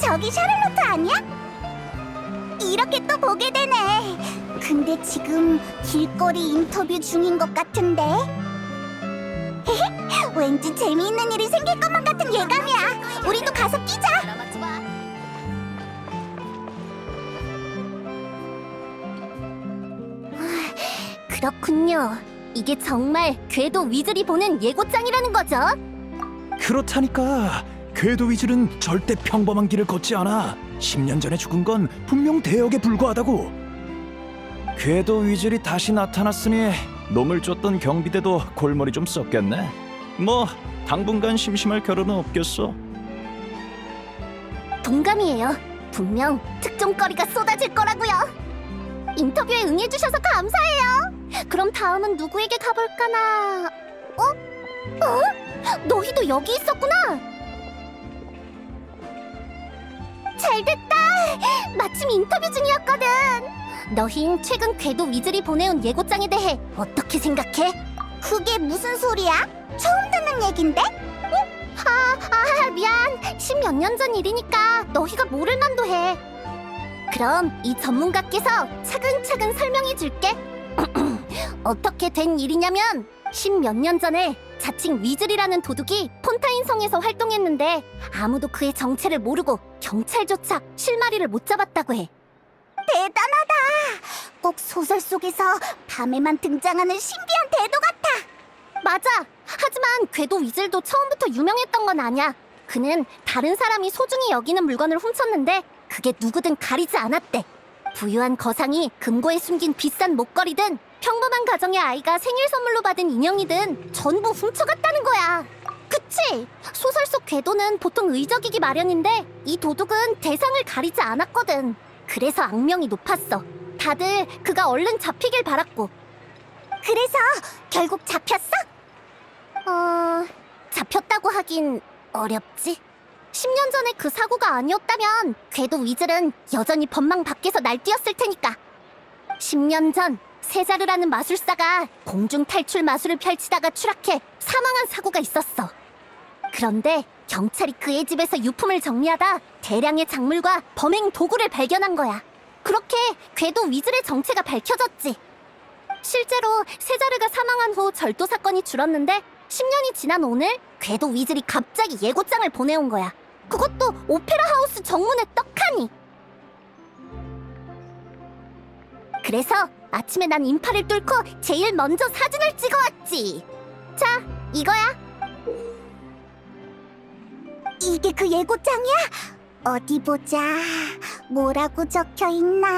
저기 샤를로트 아니야? 이렇게 또 보게 되네. 근데 지금 길거리 인터뷰 중인 것 같은데. 왠지 재미있는 일이 생길 것만 같은 예감이야. 우리도 가서 끼자. 그렇군요. 이게 정말 궤도 위즐이 보는 예고장이라는 거죠? 그렇다니까. 궤도 위즐은 절대 평범한 길을 걷지 않아. 10년 전에 죽은 건 분명 대역에 불과하다고. 궤도 위즐이 다시 나타났으니 놈을 쫓던 경비대도 골머리 좀 썼겠네. 뭐 당분간 심심할 겨를은 없겠어. 동감이에요. 분명 특종거리가 쏟아질 거라고요. 인터뷰에 응해주셔서 감사해요. 그럼 다음은 누구에게 가볼까나? 너희도 여기 있었구나. 잘됐다. 마침 인터뷰 중이었거든. 너흰 최근 궤도 위즐이 보내온 예고장에 대해 어떻게 생각해? 그게 무슨 소리야? 처음 듣는 얘긴데? 미안. 10몇 년 전 일이니까 너희가 모를 만도 해. 그럼 이 전문가께서 차근차근 설명해 줄게. 어떻게 된 일이냐면 10몇 년 전에 자칭 위즐이라는 도둑이 폰타인 성에서 활동했는데 아무도 그의 정체를 모르고 경찰조차 실마리를 못 잡았다고 해. 대단하다. 꼭 소설 속에서 밤에만 등장하는 신비한 대도 같아. 맞아. 하지만 궤도 위즐도 처음부터 유명했던 건 아니야. 그는 다른 사람이 소중히 여기는 물건을 훔쳤는데 그게 누구든 가리지 않았대. 부유한 거상이 금고에 숨긴 비싼 목걸이든 평범한 가정의 아이가 생일 선물로 받은 인형이든 전부 훔쳐갔다는 거야. 그치? 소설 속 궤도는 보통 의적이기 마련인데 이 도둑은 대상을 가리지 않았거든. 그래서 악명이 높았어. 다들 그가 얼른 잡히길 바랐고. 그래서 결국 잡혔어? 잡혔다고 하긴 어렵지. 10년 전에 그 사고가 아니었다면 궤도 위즐은 여전히 법망 밖에서 날뛰었을 테니까. 10년 전 세자르라는 마술사가 공중 탈출 마술을 펼치다가 추락해 사망한 사고가 있었어. 그런데 경찰이 그의 집에서 유품을 정리하다 대량의 작물과 범행 도구를 발견한 거야. 그렇게 궤도 위즐의 정체가 밝혀졌지. 실제로 세자르가 사망한 후 절도 사건이 줄었는데 10년이 지난 오늘 궤도 위즐이 갑자기 예고장을 보내온 거야. 그것도 오페라 하우스 정문에 떡하니. 그래서 아침에 난 인파를 뚫고 제일 먼저 사진을 찍어왔지. 자, 이거야. 이게 그 예고장이야? 어디 보자. 뭐라고 적혀있나?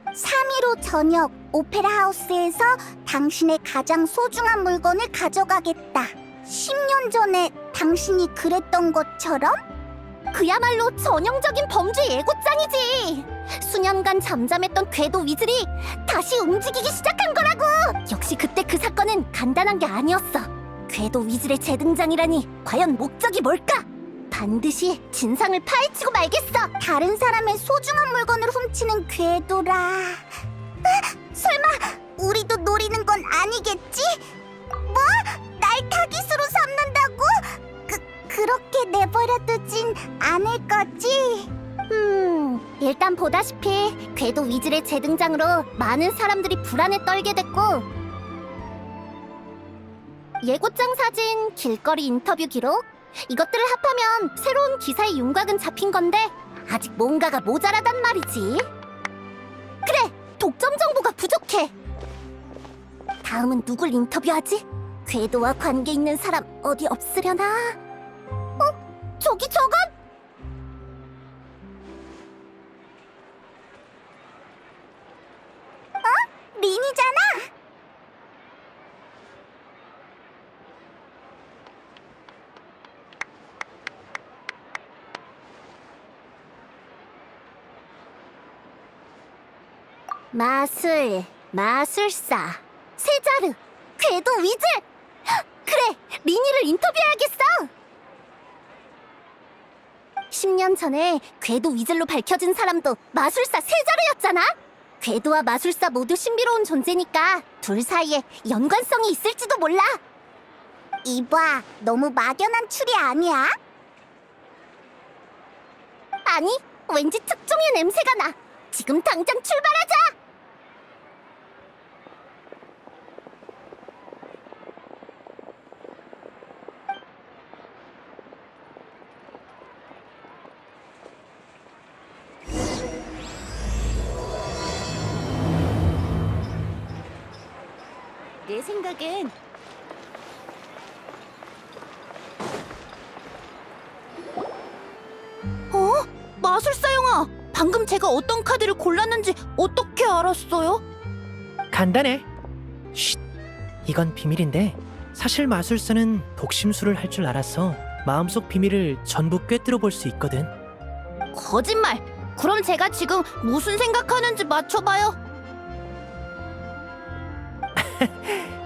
3일 후 저녁 오페라 하우스에서 당신의 가장 소중한 물건을 가져가겠다. 10년 전에 당신이 그랬던 것처럼? 그야말로 전형적인 범죄 예고장이지. 수년간 잠잠했던 궤도 위즐이 다시 움직이기 시작한 거라고. 역시 그때 그 사건은 간단한 게 아니었어. 궤도 위즐의 재등장이라니 과연 목적이 뭘까? 반드시 진상을 파헤치고 말겠어. 다른 사람의 소중한 물건을 훔치는 궤도라. 설마 우리도 노리는 건 아니겠지? 뭐? 날 타깃으로 삼는다고? 그렇게 내버려두진 않을 거지? 일단 보다시피 궤도 위즐의 재등장으로 많은 사람들이 불안에 떨게 됐고, 예고장 사진, 길거리 인터뷰 기록, 이것들을 합하면 새로운 기사의 윤곽은 잡힌 건데 아직 뭔가가 모자라단 말이지. 그래! 독점 정보가 부족해! 다음은 누굴 인터뷰하지? 궤도와 관계 있는 사람 어디 없으려나? 저기 저건? 린이잖아! 마술사, 세자르, 궤도 위즐! 그래! 리니를 인터뷰해야겠어! 10년 전에 궤도 위즐로 밝혀진 사람도 마술사 세자르였잖아? 궤도와 마술사 모두 신비로운 존재니까 둘 사이에 연관성이 있을지도 몰라. 이봐, 너무 막연한 추리 아니야? 아니, 왠지 특종의 냄새가 나. 지금 당장 출발하자. 내 생각엔 마술사 영아, 방금 제가 어떤 카드를 골랐는지 어떻게 알았어요? 간단해. 쉿. 이건 비밀인데 사실 마술사는 독심술을 할 줄 알아서 마음속 비밀을 전부 꿰뚫어 볼 수 있거든. 거짓말! 그럼 제가 지금 무슨 생각하는지 맞춰봐요.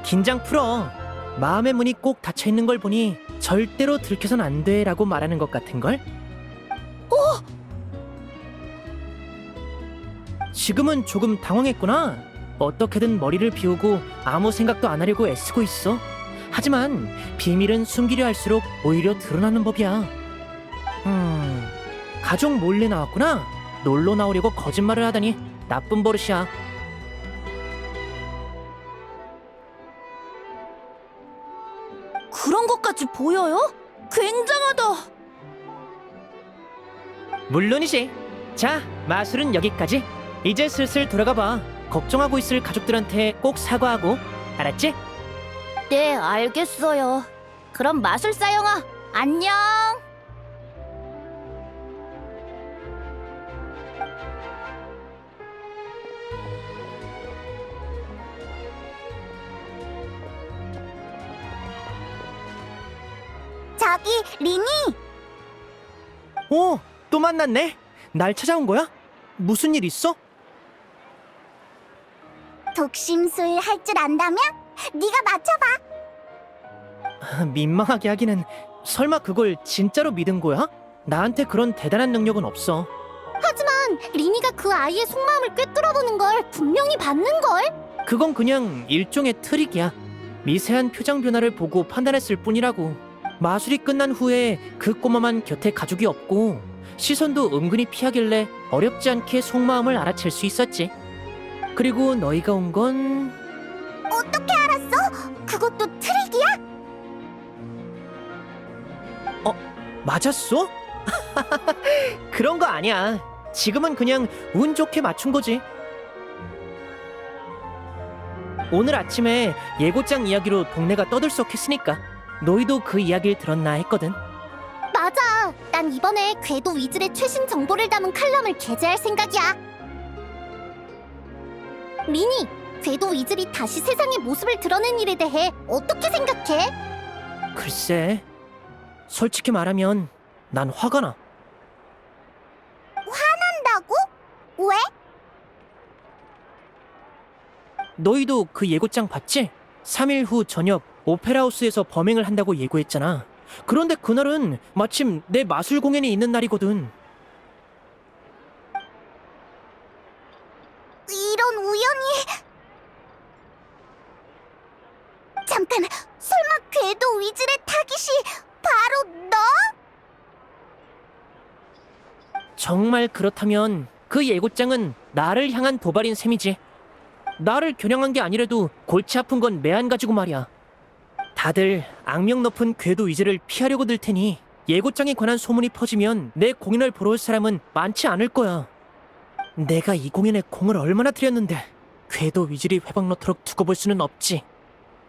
긴장 풀어. 마음의 문이 꼭 닫혀 있는 걸 보니 절대로 들켜선 안 돼라고 말하는 것 같은걸? 지금은 조금 당황했구나. 어떻게든 머리를 비우고 아무 생각도 안 하려고 애쓰고 있어. 하지만 비밀은 숨기려 할수록 오히려 드러나는 법이야. 가족 몰래 나왔구나. 놀러 나오려고 거짓말을 하다니 나쁜 버릇이야. 그런 것까지 보여요? 굉장하다. 물론이지. 자, 마술은 여기까지. 이제 슬슬 돌아가 봐. 걱정하고 있을 가족들한테 꼭 사과하고. 알았지? 네, 알겠어요. 그럼 마술사 영아, 안녕. 저기, 리니. 오, 또 만났네. 날 찾아온 거야? 무슨 일 있어? 독심술 할 줄 안다면 네가 맞춰봐. 민망하게 하기는. 설마 그걸 진짜로 믿은 거야? 나한테 그런 대단한 능력은 없어. 하지만 리니가 그 아이의 속마음을 꿰뚫어보는 걸 분명히 봤는걸. 그건 그냥 일종의 트릭이야. 미세한 표정 변화를 보고 판단했을 뿐이라고. 마술이 끝난 후에 그 꼬마만 곁에 가족이 없고 시선도 은근히 피하길래 어렵지 않게 속마음을 알아챌 수 있었지. 그리고 너희가 온 건... 어떻게 알았어? 그것도 트릭이야? 맞았어? 그런 거 아니야. 지금은 그냥 운 좋게 맞춘 거지. 오늘 아침에 예고장 이야기로 동네가 떠들썩했으니까 너희도 그 이야기를 들었나 했거든. 맞아. 난 이번에 궤도 위즐의 최신 정보를 담은 칼럼을 게재할 생각이야. 리니, 궤도 위즐이 다시 세상의 모습을 드러낸 일에 대해 어떻게 생각해? 글쎄, 솔직히 말하면 난 화가 나. 한다고? 왜? 너희도 그 예고장 봤지? 3일 후 저녁 오페라하우스에서 범행을 한다고 예고했잖아. 그런데 그날은 마침 내 마술 공연이 있는 날이거든. 이런 우연이... 잠깐, 설마 궤도 위즐의 타깃이 바로 너? 정말 그렇다면 그 예고장은 나를 향한 도발인 셈이지. 나를 겨냥한 게 아니라도 골치 아픈 건 매한가지고 말이야. 다들 악명 높은 궤도 위즐을 피하려고 들 테니 예고장에 관한 소문이 퍼지면 내 공연을 보러 올 사람은 많지 않을 거야. 내가 이 공연에 공을 얼마나 들였는데 궤도 위즐이 회방 놓도록 두고 볼 수는 없지.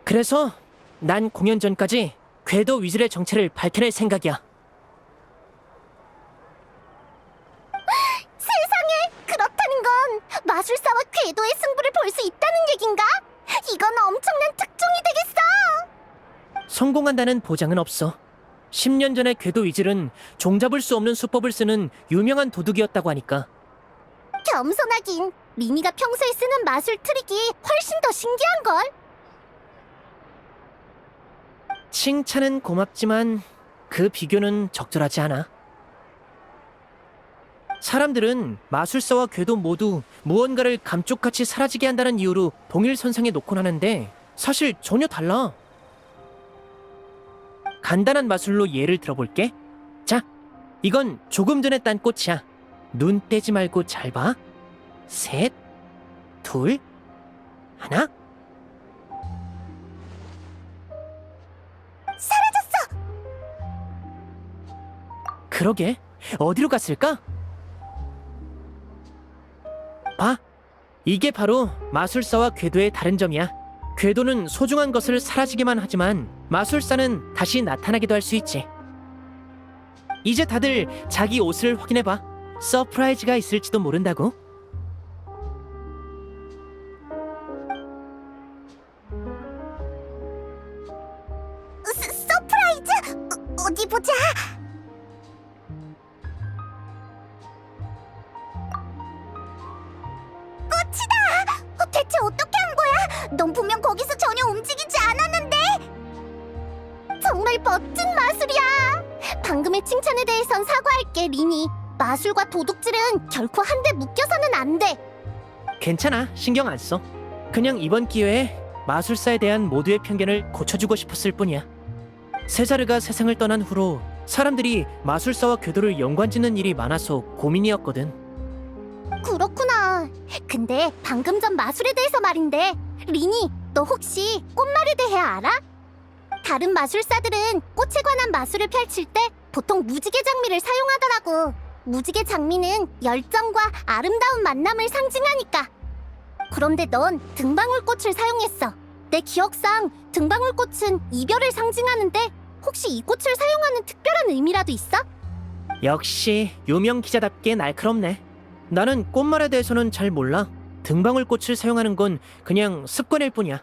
그래서 난 공연 전까지 궤도 위즐의 정체를 밝혀낼 생각이야. 세상에, 그렇다는 건 마술사와 궤도의 승부를 볼 수 있다는 얘긴가? 이건 엄청난 특종이 되겠어! 성공한다는 보장은 없어. 10년 전에 궤도 위즐은 종잡을 수 없는 수법을 쓰는 유명한 도둑이었다고 하니까. 겸손하긴. 리니가 평소에 쓰는 마술 트릭이 훨씬 더 신기한걸? 칭찬은 고맙지만 그 비교는 적절하지 않아. 사람들은 마술사와 궤도 모두 무언가를 감쪽같이 사라지게 한다는 이유로 동일선상에 놓곤 하는데 사실 전혀 달라. 간단한 마술로 예를 들어볼게. 자, 이건 조금 전에 딴 꽃이야. 눈 떼지 말고 잘 봐. 셋, 둘, 하나. 사라졌어! 그러게, 어디로 갔을까? 봐, 이게 바로 마술사와 궤도의 다른 점이야. 궤도는 소중한 것을 사라지게만 하지만 마술사는 다시 나타나기도 할 수 있지. 이제 다들 자기 옷을 확인해봐. 서프라이즈가 있을지도 모른다고. 서프라이즈? 어디 보자. 꽃이다! 대체 어떻게 한 거야? 넌 분명 거기서 전혀 움직이지 않았는데? 정말 멋진 마술이야. 방금의 칭찬에 대해선 사과할게, 리니. 마술과 도둑질은 결코 한데 묶여서는 안 돼. 괜찮아, 신경 안 써. 그냥 이번 기회에 마술사에 대한 모두의 편견을 고쳐주고 싶었을 뿐이야. 세자르가 세상을 떠난 후로 사람들이 마술사와 궤도를 연관짓는 일이 많아서 고민이었거든. 그렇구나. 근데 방금 전 마술에 대해서 말인데, 리니, 너 혹시 꽃말에 대해 알아? 다른 마술사들은 꽃에 관한 마술을 펼칠 때 보통 무지개 장미를 사용하더라고. 무지개 장미는 열정과 아름다운 만남을 상징하니까. 그런데 넌 등방울꽃을 사용했어. 내 기억상 등방울꽃은 이별을 상징하는데 혹시 이 꽃을 사용하는 특별한 의미라도 있어? 역시 유명 기자답게 날카롭네. 나는 꽃말에 대해서는 잘 몰라. 등방울꽃을 사용하는 건 그냥 습관일 뿐이야.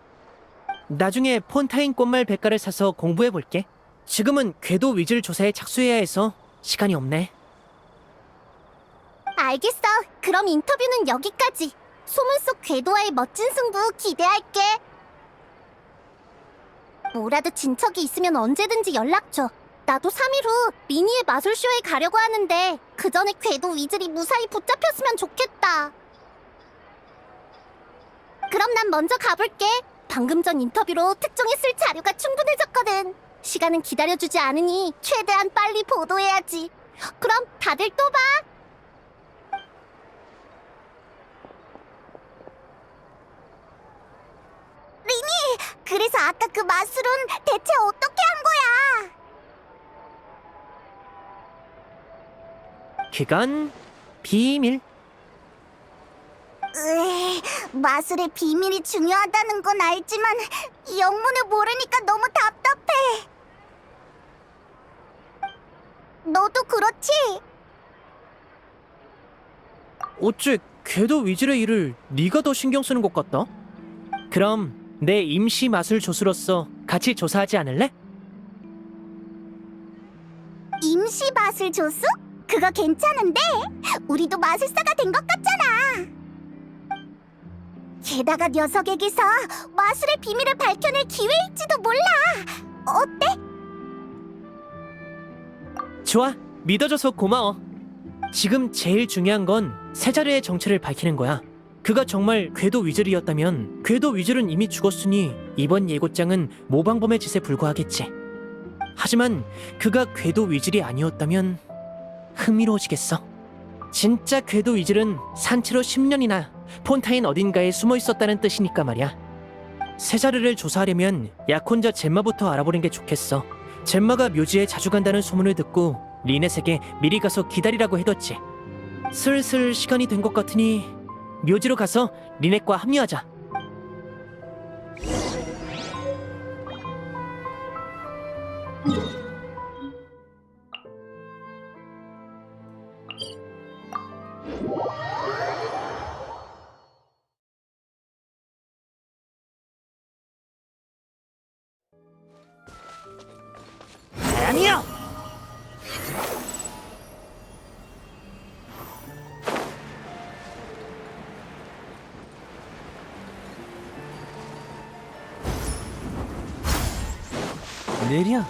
나중에 폰타인 꽃말 백과를 사서 공부해볼게. 지금은 궤도 위즐 조사에 착수해야 해서 시간이 없네. 알겠어. 그럼 인터뷰는 여기까지. 소문 속 궤도와의 멋진 승부 기대할게. 뭐라도 진척이 있으면 언제든지 연락줘. 나도 3일 후 리니의 마술쇼에 가려고 하는데 그 전에 궤도 위즐이 무사히 붙잡혔으면 좋겠다. 그럼 난 먼저 가볼게. 방금 전 인터뷰로 특종했을 자료가 충분해졌거든. 시간은 기다려주지 않으니 최대한 빨리 보도해야지. 그럼 다들 또 봐. 리니, 그래서 아까 그 마술은 대체 어떻게 한 거야? 그건 비밀. 마술의 비밀이 중요하다는 건 알지만 영문을 모르니까 너무 답답해. 너도 그렇지? 어째 궤도 위즐의 일을 네가 더 신경 쓰는 것 같다? 그럼 내 임시 마술 조수로서 같이 조사하지 않을래? 임시 마술 조수? 그거 괜찮은데? 우리도 마술사가 된 것 같잖아. 게다가 녀석에게서 마술의 비밀을 밝혀낼 기회일지도 몰라. 어때? 좋아, 믿어줘서 고마워. 지금 제일 중요한 건 세자르의 정체를 밝히는 거야. 그가 정말 궤도 위즐이었다면 궤도 위즐은 이미 죽었으니 이번 예고장은 모방범의 짓에 불과하겠지. 하지만 그가 궤도 위즐이 아니었다면 흥미로워지겠어. 진짜 궤도 위즐은 산채로 10년이나 폰타인 어딘가에 숨어 있었다는 뜻이니까 말이야. 세자르를 조사하려면 약혼자 젬마부터 알아보는 게 좋겠어. 젬마가 묘지에 자주 간다는 소문을 듣고 리넷에게 미리 가서 기다리라고 해뒀지. 슬슬 시간이 된 것 같으니 묘지로 가서 리넷과 합류하자. 아니요! 내리야.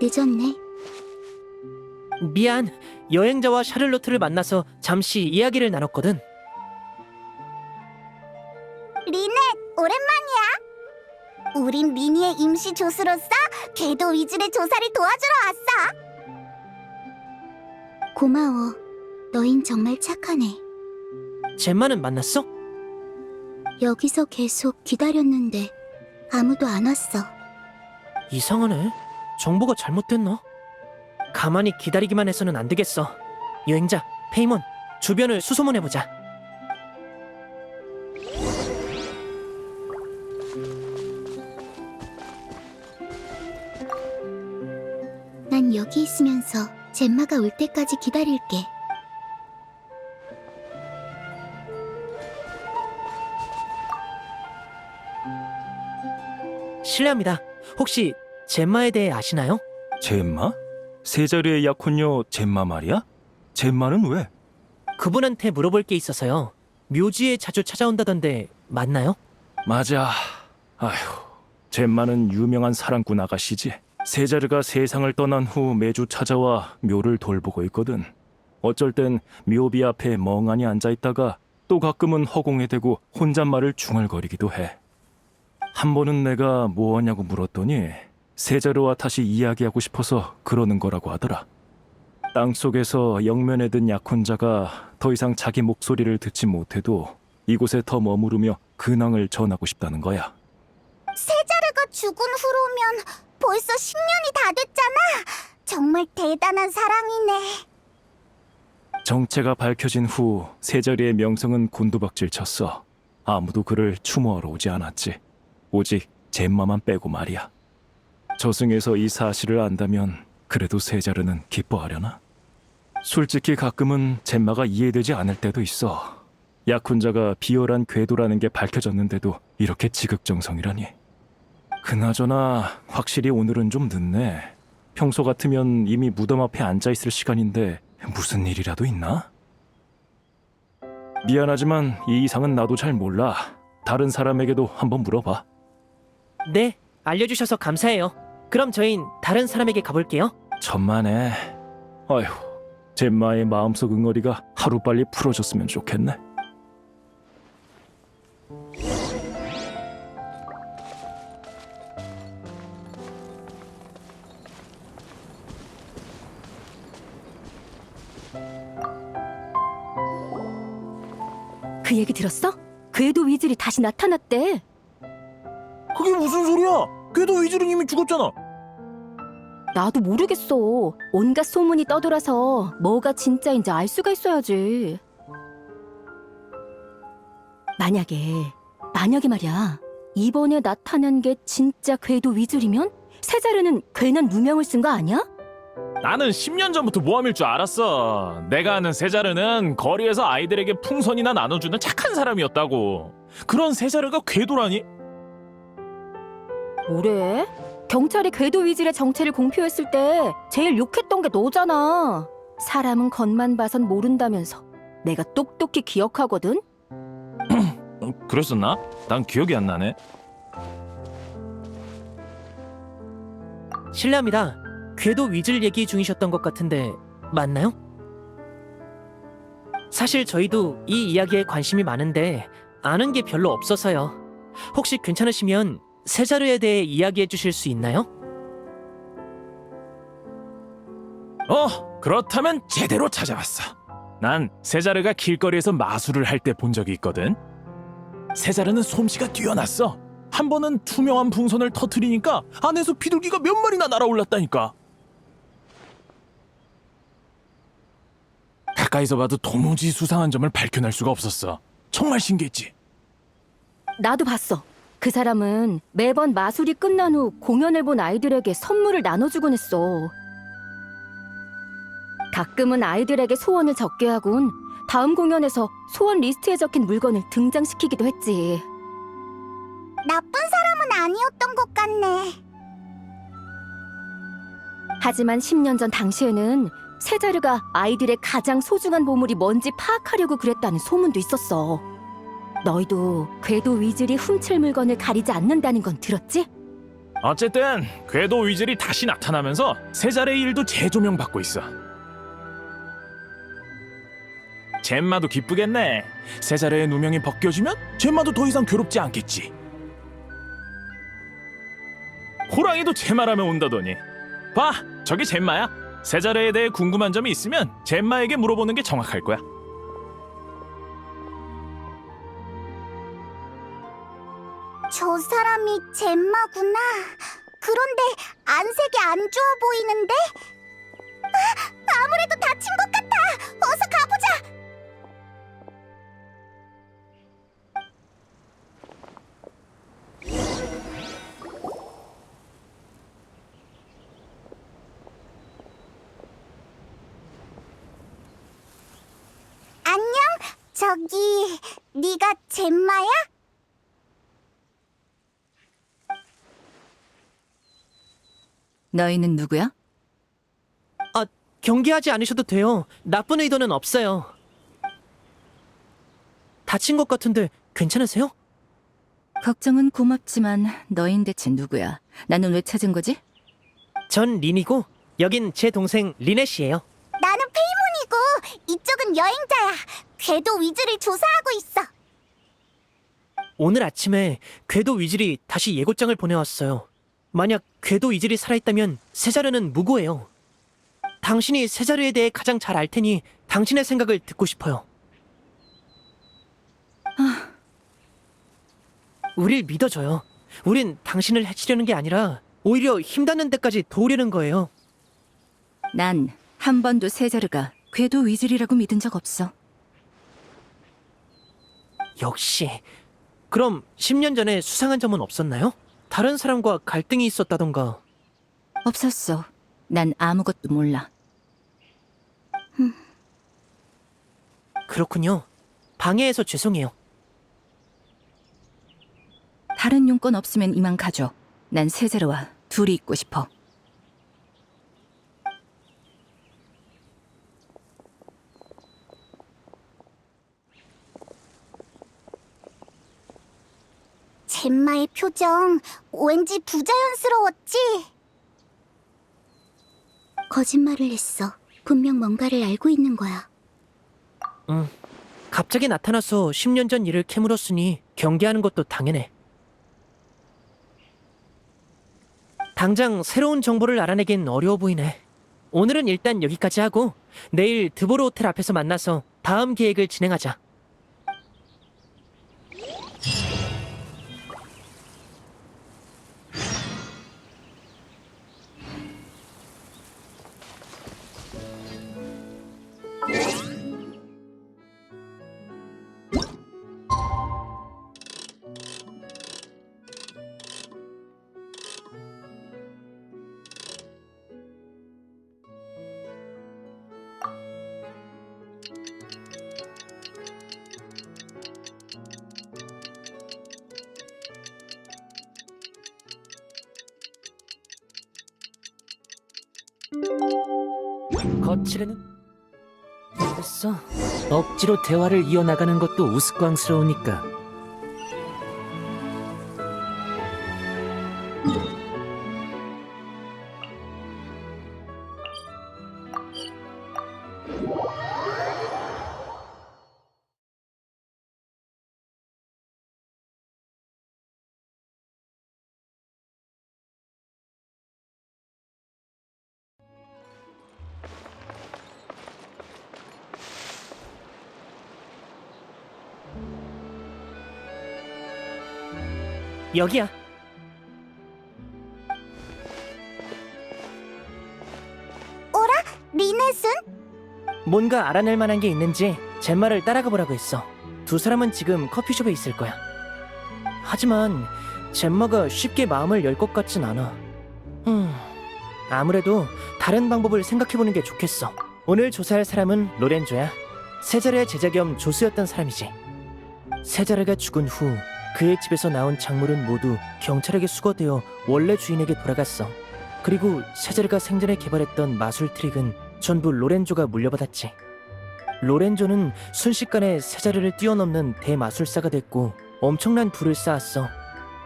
늦었네. 미안, 여행자와 샤를로트를 만나서 잠시 이야기를 나눴거든. 우린 리니의 임시 조수로서 궤도 위즐의 조사를 도와주러 왔어. 고마워. 너흰 정말 착하네. 젬마는 만났어? 여기서 계속 기다렸는데 아무도 안 왔어. 이상하네. 정보가 잘못됐나? 가만히 기다리기만 해서는 안 되겠어. 여행자, 페이몬, 주변을 수소문해보자. 난 여기 있으면서 젬마가 올 때까지 기다릴게. 실례합니다. 혹시 젬마에 대해 아시나요? 젬마? 세 자리의 약혼녀 젬마 말이야? 젬마는 왜? 그분한테 물어볼 게 있어서요. 묘지에 자주 찾아온다던데 맞나요? 맞아. 아휴, 젬마는 유명한 사랑꾼 아가씨지. 세자르가 세상을 떠난 후 매주 찾아와 묘를 돌보고 있거든. 어쩔 땐 묘비 앞에 멍하니 앉아있다가 또 가끔은 허공에 대고 혼잣말을 중얼거리기도 해. 한 번은 내가 뭐하냐고 물었더니 세자르와 다시 이야기하고 싶어서 그러는 거라고 하더라. 땅속에서 영면에 든 약혼자가 더 이상 자기 목소리를 듣지 못해도 이곳에 더 머무르며 근황을 전하고 싶다는 거야. 세자르가 죽은 후로면 벌써 10년이 다 됐잖아. 정말 대단한 사랑이네. 정체가 밝혀진 후 세자리의 명성은 곤두박질 쳤어. 아무도 그를 추모하러 오지 않았지. 오직 젬마만 빼고 말이야. 저승에서 이 사실을 안다면 그래도 세자르는 기뻐하려나? 솔직히 가끔은 젬마가 이해되지 않을 때도 있어. 약혼자가 비열한 궤도라는 게 밝혀졌는데도 이렇게 지극정성이라니. 그나저나 확실히 오늘은 좀 늦네. 평소 같으면 이미 무덤 앞에 앉아있을 시간인데 무슨 일이라도 있나? 미안하지만 이 이상은 나도 잘 몰라. 다른 사람에게도 한번 물어봐. 네, 알려주셔서 감사해요. 그럼 저흰 다른 사람에게 가볼게요. 천만에. 아휴, 젬마의 마음속 응어리가 하루빨리 풀어졌으면 좋겠네. 그 얘기 들었어? 궤도 위즐이 다시 나타났대. 그게 무슨 소리야? 궤도 위즐은 이미 죽었잖아. 나도 모르겠어. 온갖 소문이 떠돌아서 뭐가 진짜인지 알 수가 있어야지. 만약에 말이야. 이번에 나타난 게 진짜 궤도 위즐이면 세자르는 괜한 누명을 쓴 거 아니야? 나는 10년 전부터 모함일 줄 알았어. 내가 아는 세자르는 거리에서 아이들에게 풍선이나 나눠주는 착한 사람이었다고. 그런 세자르가 궤도라니? 뭐래? 경찰이 궤도 위즐의 정체를 공표했을 때 제일 욕했던 게 너잖아. 사람은 겉만 봐선 모른다면서. 내가 똑똑히 기억하거든? 그랬었나? 난 기억이 안 나네. 실례합니다. 궤도 위즐 얘기 중이셨던 것 같은데 맞나요? 사실 저희도 이 이야기에 관심이 많은데 아는 게 별로 없어서요. 혹시 괜찮으시면 세자르에 대해 이야기해 주실 수 있나요? 그렇다면 제대로 찾아왔어. 난 세자르가 길거리에서 마술을 할 때 본 적이 있거든. 세자르는 솜씨가 뛰어났어. 한 번은 투명한 풍선을 터트리니까 안에서 비둘기가 몇 마리나 날아올랐다니까. 가까이서 봐도 도무지 수상한 점을 밝혀낼 수가 없었어. 정말 신기했지. 나도 봤어. 그 사람은 매번 마술이 끝난 후 공연을 본 아이들에게 선물을 나눠주곤 했어. 가끔은 아이들에게 소원을 적게 하곤 다음 공연에서 소원 리스트에 적힌 물건을 등장시키기도 했지. 나쁜 사람은 아니었던 것 같네. 하지만 10년 전 당시에는 세자르가 아이들의 가장 소중한 보물이 뭔지 파악하려고 그랬다는 소문도 있었어. 너희도 궤도 위즐이 훔칠 물건을 가리지 않는다는 건 들었지? 어쨌든 궤도 위즐이 다시 나타나면서 세자르의 일도 재조명받고 있어. 젬마도 기쁘겠네. 세자르의 누명이 벗겨지면 젬마도 더 이상 괴롭지 않겠지. 호랑이도 제 말하면 온다더니. 봐, 저기 젬마야. 세자르에 대해 궁금한 점이 있으면 젬마에게 물어보는 게 정확할 거야. 저 사람이 젬마구나. 그런데 안색이 안 좋아 보이는데? 아무래도 다친 것 같아. 어서 가보자. 안녕. 저기 네가 젬마야? 너희는 누구야? 경계하지 않으셔도 돼요. 나쁜 의도는 없어요. 다친 것 같은데 괜찮으세요? 걱정은 고맙지만 너흰 대체 누구야? 나는 왜 찾은 거지? 전 린이고 여긴 제 동생 리넷이에요. 나는 페이몬이고 이쪽은 여행자야. 궤도 위주를 조사하고 있어. 오늘 아침에 궤도 위즐이 다시 예고장을 보내왔어요. 만약 궤도 위즐이 살아있다면 세자르는 무고해요. 당신이 세자르에 대해 가장 잘 알 테니 당신의 생각을 듣고 싶어요. 우릴 믿어줘요. 우린 당신을 해치려는 게 아니라 오히려 힘닿는 데까지 도우려는 거예요. 난 한 번도 세자르가 궤도 위즐이라고 믿은 적 없어. 역시. 그럼 10년 전에 수상한 점은 없었나요? 다른 사람과 갈등이 있었다던가. 없었어. 난 아무것도 몰라. 그렇군요. 방해해서 죄송해요. 다른 용건 없으면 이만 가줘. 난 세자르와 둘이 있고 싶어. 젬마의 표정 왠지 부자연스러웠지? 거짓말을 했어. 분명 뭔가를 알고 있는 거야. 갑자기 나타나서 10년 전 일을 캐물었으니 경계하는 것도 당연해. 당장 새로운 정보를 알아내긴 어려워 보이네. 오늘은 일단 여기까지 하고 내일 드보르 호텔 앞에서 만나서 다음 계획을 진행하자. 거칠에는 됐어. 억지로 대화를 이어나가는 것도 우스꽝스러우니까. 여기야. 리넷은? 뭔가 알아낼 만한 게 있는지 젬마를 따라가 보라고 했어. 두 사람은 지금 커피숍에 있을 거야. 하지만 젬마가 쉽게 마음을 열 것 같진 않아. 아무래도 다른 방법을 생각해보는 게 좋겠어. 오늘 조사할 사람은 로렌조야. 세자르의 제자 겸 조수였던 사람이지. 세자르가 죽은 후 그의 집에서 나온 작물은 모두 경찰에게 수거되어 원래 주인에게 돌아갔어. 그리고 세자르가 생전에 개발했던 마술 트릭은 전부 로렌조가 물려받았지. 로렌조는 순식간에 세자르를 뛰어넘는 대마술사가 됐고 엄청난 부를 쌓았어.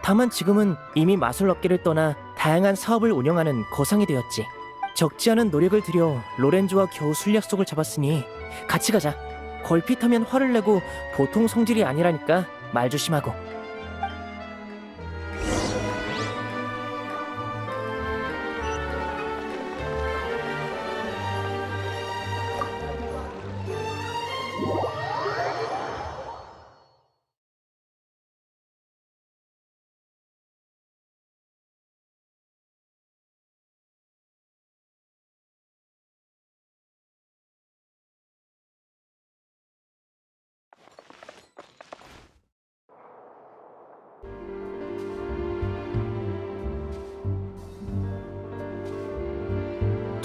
다만 지금은 이미 마술 업계를 떠나 다양한 사업을 운영하는 거상이 되었지. 적지 않은 노력을 들여 로렌조와 겨우 술 약속을 잡았으니 같이 가자. 걸핏하면 화를 내고 보통 성질이 아니라니까 말 조심하고.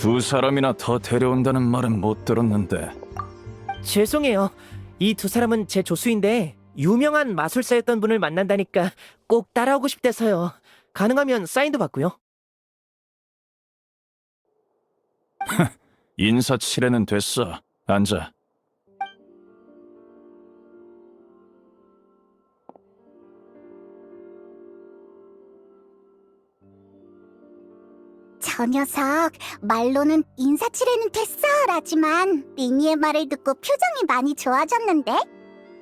두 사람이나 더 데려온다는 말은 못 들었는데. 죄송해요. 이 두 사람은 제 조수인데 유명한 마술사였던 분을 만난다니까 꼭 따라오고 싶대서요. 가능하면 사인도 받고요. 인사치레는 됐어. 앉아. 저 녀석 말로는 인사치레는 됐어 라지만 리니의 말을 듣고 표정이 많이 좋아졌는데?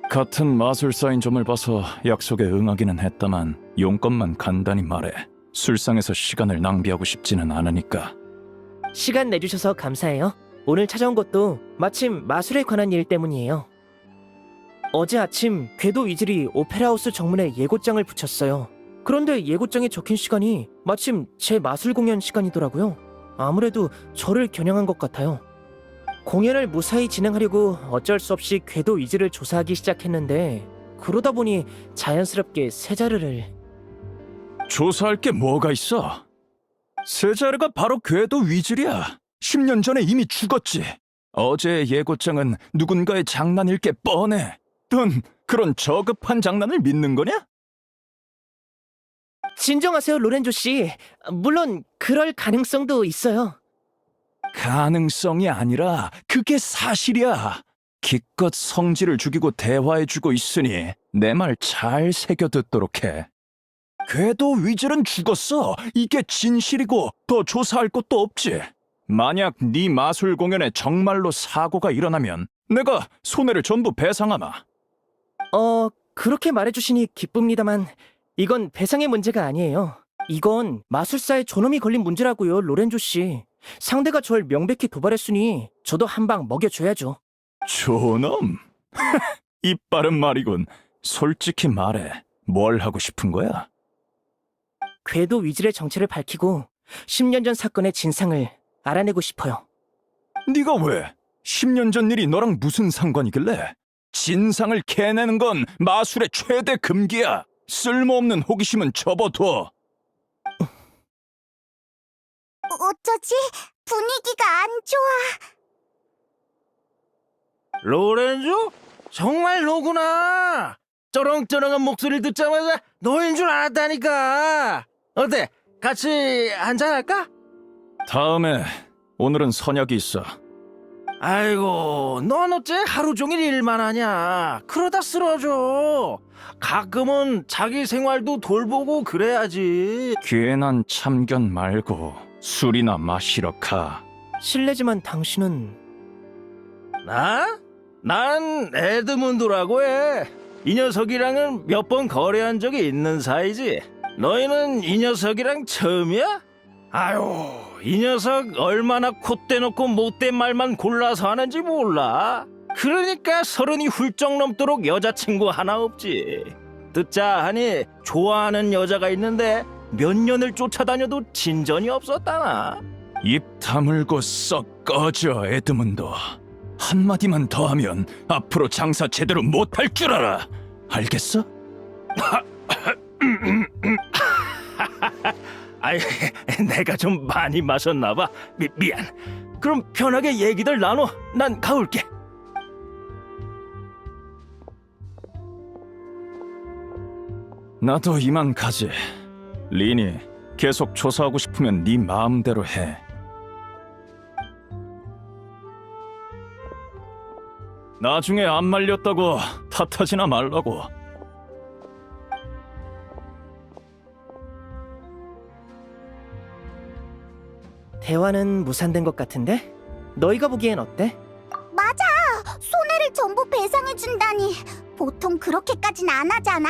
같은 마술사인 점을 봐서 약속에 응하기는 했다만 용건만 간단히 말해. 술상에서 시간을 낭비하고 싶지는 않으니까. 시간 내주셔서 감사해요. 오늘 찾아온 것도 마침 마술에 관한 일 때문이에요. 어제 아침 궤도 위즐이 오페라하우스 정문에 예고장을 붙였어요. 그런데 예고장에 적힌 시간이 마침 제 마술 공연 시간이더라고요. 아무래도 저를 겨냥한 것 같아요. 공연을 무사히 진행하려고 어쩔 수 없이 궤도 위즐을 조사하기 시작했는데 그러다 보니 자연스럽게 세자르를... 조사할 게 뭐가 있어? 세자르가 바로 궤도 위즐이야. 10년 전에 이미 죽었지. 어제의 예고장은 누군가의 장난일 게 뻔해. 넌 그런 저급한 장난을 믿는 거냐? 진정하세요, 로렌조 씨. 물론 그럴 가능성도 있어요. 가능성이 아니라 그게 사실이야. 기껏 성질을 죽이고 대화해주고 있으니 내 말 잘 새겨듣도록 해. 궤도 위즐은 죽었어. 이게 진실이고 더 조사할 것도 없지. 만약 네 마술 공연에 정말로 사고가 일어나면 내가 손해를 전부 배상하마. 그렇게 말해주시니 기쁩니다만 이건 배상의 문제가 아니에요. 이건 마술사의 존엄이 걸린 문제라고요, 로렌조 씨. 상대가 절 명백히 도발했으니 저도 한 방 먹여줘야죠. 존엄? 이빠른 말이군. 솔직히 말해. 뭘 하고 싶은 거야? 궤도 위즐의 정체를 밝히고 10년 전 사건의 진상을 알아내고 싶어요. 네가 왜? 10년 전 일이 너랑 무슨 상관이길래? 진상을 캐내는 건 마술의 최대 금기야. 쓸모없는 호기심은 접어둬. 어쩌지? 분위기가 안 좋아. 로렌조? 정말 너구나. 쩌렁쩌렁한 목소리를 듣자마자 너인 줄 알았다니까. 어때? 같이 한잔할까? 다음에. 오늘은 선약이 있어. 아이고, 넌 어째 하루 종일 일만 하냐. 그러다 쓰러져. 가끔은 자기 생활도 돌보고 그래야지. 괜한 참견 말고 술이나 마시러 가. 실례지만 당신은... 나? 난 에드문드라고 해. 이 녀석이랑은 몇 번 거래한 적이 있는 사이지. 너희는 이 녀석이랑 처음이야? 아유, 이 녀석 얼마나 콧대 놓고 못된 말만 골라서 하는지 몰라. 그러니까 30이 훌쩍 넘도록 여자친구 하나 없지. 듣자 하니 좋아하는 여자가 있는데 몇 년을 쫓아다녀도 진전이 없었다나. 입 다물고 썩 꺼져, 에드문드. 한마디만 더 하면 앞으로 장사 제대로 못할 줄 알아. 알겠어? 아이, 내가 좀 많이 마셨나봐. 미안. 그럼 편하게 얘기들 나눠. 난 가볼게. 나도 이만 가지. 리니, 계속 조사하고 싶으면 네 마음대로 해. 나중에 안 말렸다고 탓하지나 말라고. 대화는 무산된 것 같은데? 너희가 보기엔 어때? 맞아. 손해를 전부 배상해준다니. 보통 그렇게까진 안 하잖아?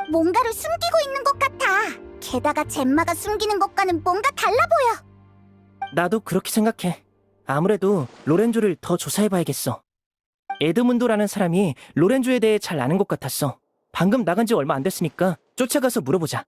뭔가를 숨기고 있는 것 같아. 게다가 젬마가 숨기는 것과는 뭔가 달라 보여. 나도 그렇게 생각해. 아무래도 로렌조를 더 조사해봐야겠어. 에드문도라는 사람이 로렌조에 대해 잘 아는 것 같았어. 방금 나간 지 얼마 안 됐으니까 쫓아가서 물어보자.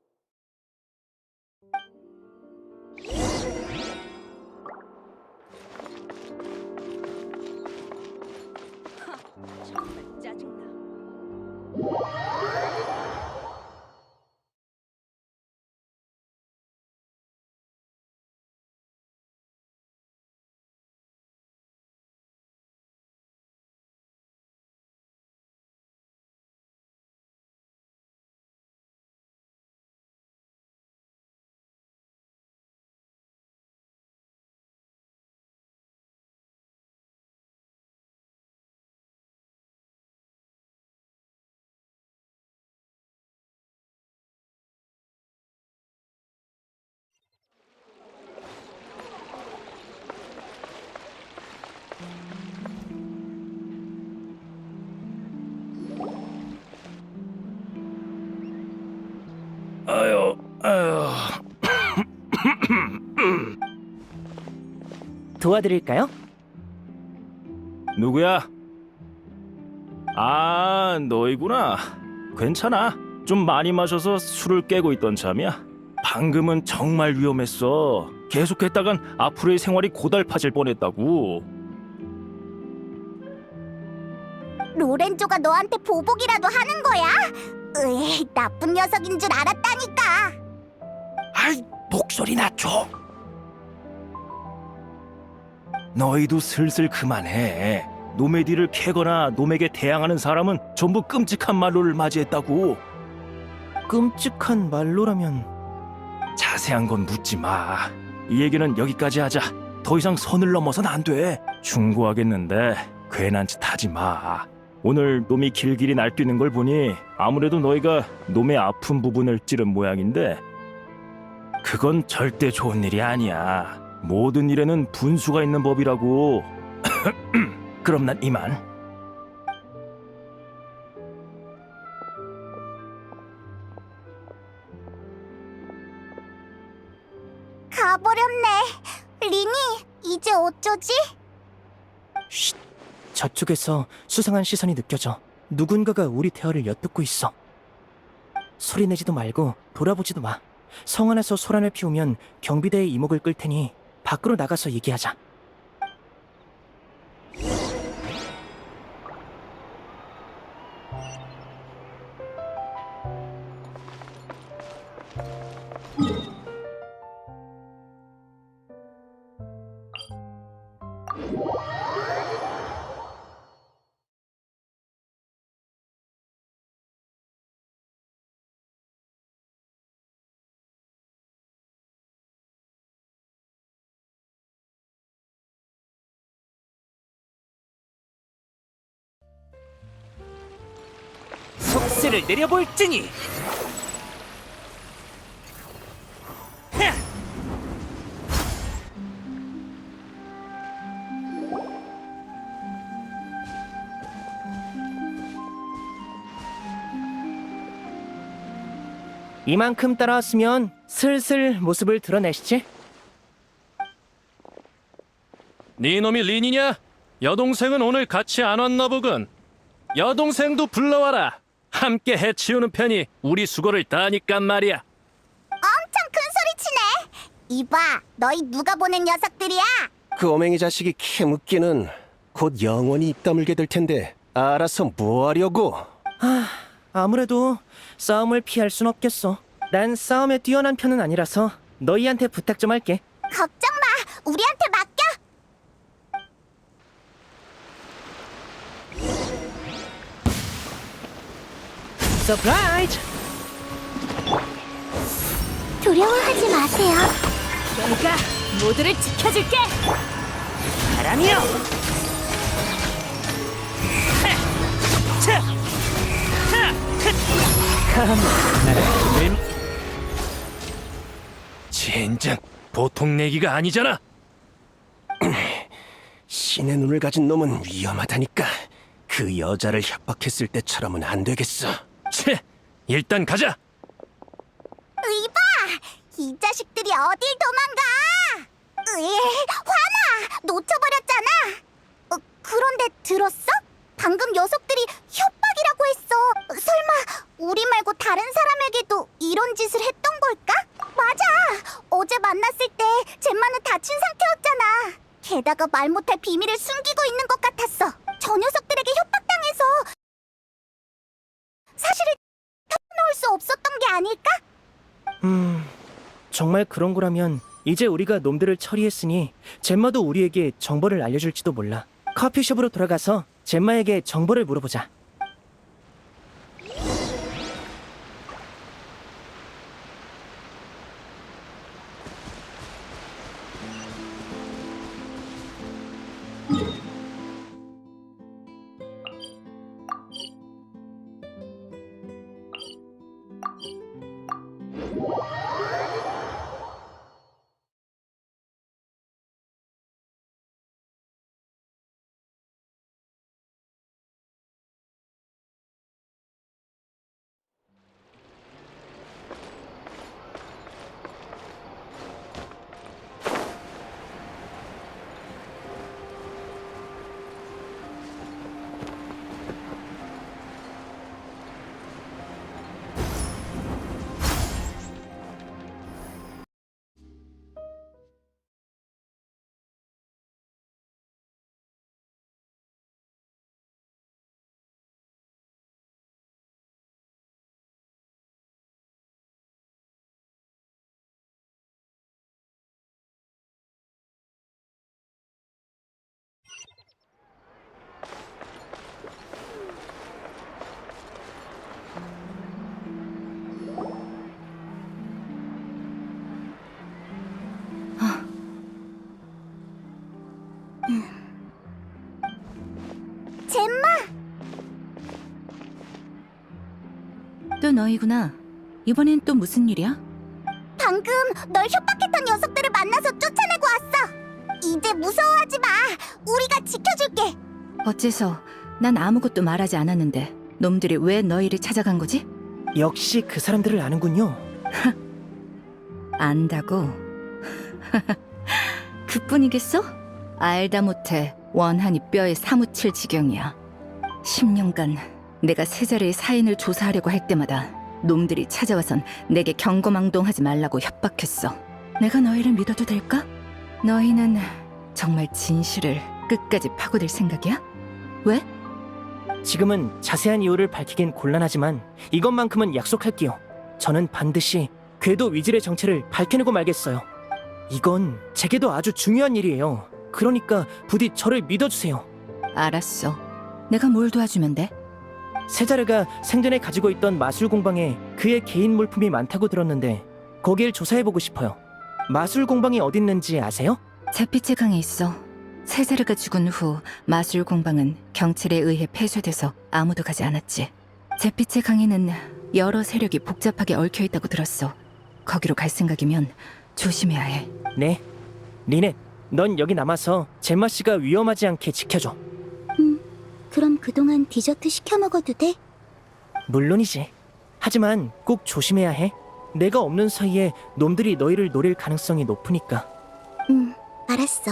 도와드릴까요? 누구야? 아, 너희구나. 괜찮아. 좀 많이 마셔서 술을 깨고 있던 참이야. 방금은 정말 위험했어. 계속했다간 앞으로의 생활이 고달파질 뻔했다고. 로렌조가 너한테 보복이라도 하는 거야? 으이, 나쁜 녀석인 줄 알았다니까. 아이, 목소리 낮춰. 너희도 슬슬 그만해. 놈의 뒤를 캐거나 놈에게 대항하는 사람은 전부 끔찍한 말로를 맞이했다고. 끔찍한 말로라면 자세한 건 묻지 마. 이 얘기는 여기까지 하자. 더 이상 선을 넘어선 안 돼. 충고하겠는데 괜한 짓 하지 마. 오늘 놈이 길길이 날뛰는 걸 보니 아무래도 너희가 놈의 아픈 부분을 찌른 모양인데 그건 절대 좋은 일이 아니야. 모든 일에는 분수가 있는 법이라고. 그럼 난 이만. 가버렸네. 리니, 이제 어쩌지? 저쪽에서 수상한 시선이 느껴져. 누군가가 우리 대화를 엿듣고 있어. 소리내지도 말고 돌아보지도 마. 성 안에서 소란을 피우면 경비대의 이목을 끌 테니 밖으로 나가서 얘기하자. 속세를 내려볼지니. 이만큼 따라왔으면 슬슬 모습을 드러내시지. 네 놈이 린이냐? 여동생은 오늘 같이 안 왔나 보군. 여동생도 불러와라. 함께 해치우는 편이 우리 수고를 따니까 말이야. 엄청 큰 소리 치네. 이봐, 너희 누가 보낸 녀석들이야? 그 어맹이 자식이 캐묻기는 곧 영원히 입 다물게 될 텐데 알아서 뭐 하려고? 아무래도 싸움을 피할 순 없겠어. 난 싸움에 뛰어난 편은 아니라서 너희한테 부탁 좀 할게. 걱정 마, 우리한테 맡겨. 서프라이즈! 두려워하지 마세요. 내가 모두를 지켜줄게. 바람이여! 젠장, 보통 내기가 아니잖아. 신의 눈을 가진 놈은 위험하다니까. 그 여자를 협박했을 때처럼은 안 되겠어. 채, 일단 가자. 이봐, 이 자식들이 어딜 도망가? 화나! 놓쳐버렸잖아. 그런데 들었어? 방금 녀석들이 협박이라고 했어. 설마 우리 말고 다른 사람에게도 이런 짓을 했던 걸까? 맞아. 어제 만났을 때 젬마는 다친 상태였잖아. 게다가 말 못할 비밀을 숨기고 있는 것 같았어. 저 녀석들에게 협박당해서 사실을 털어놓을 수 없었던 게 아닐까? 정말 그런 거라면 이제 우리가 놈들을 처리했으니 젬마도 우리에게 정보를 알려줄지도 몰라. 커피숍으로 돌아가서 젬마에게 정보를 물어보자. 또 너희구나. 이번엔 또 무슨 일이야? 방금 널 협박했던 녀석들을 만나서 쫓아내고 왔어. 이제 무서워하지 마. 우리가 지켜줄게. 어째서 난 아무것도 말하지 않았는데 놈들이 왜 너희를 찾아간 거지? 역시 그 사람들을 아는군요. 안다고? 그뿐이겠어? 알다 못해 원한이 뼈에 사무칠 지경이야. 10년간 내가 세자르의 사인을 조사하려고 할 때마다 놈들이 찾아와선 내게 경거망동하지 말라고 협박했어. 내가 너희를 믿어도 될까? 너희는 정말 진실을 끝까지 파고들 생각이야? 왜? 지금은 자세한 이유를 밝히긴 곤란하지만 이것만큼은 약속할게요. 저는 반드시 궤도 위즐의 정체를 밝혀내고 말겠어요. 이건 제게도 아주 중요한 일이에요. 그러니까 부디 저를 믿어주세요. 알았어. 내가 뭘 도와주면 돼? 세자르가 생전에 가지고 있던 마술 공방에 그의 개인 물품이 많다고 들었는데 거길 조사해보고 싶어요. 마술 공방이 어딨는지 아세요? 잿빛의 강에 있어. 세자르가 죽은 후 마술 공방은 경찰에 의해 폐쇄돼서 아무도 가지 않았지. 잿빛의 강에는 여러 세력이 복잡하게 얽혀 있다고 들었어. 거기로 갈 생각이면 조심해야 해. 네. 리넷, 넌 여기 남아서 젬마 씨가 위험하지 않게 지켜줘. 그럼 그동안 디저트 시켜 먹어도 돼? 물론이지. 하지만 꼭 조심해야 해. 내가 없는 사이에 놈들이 너희를 노릴 가능성이 높으니까. 알았어.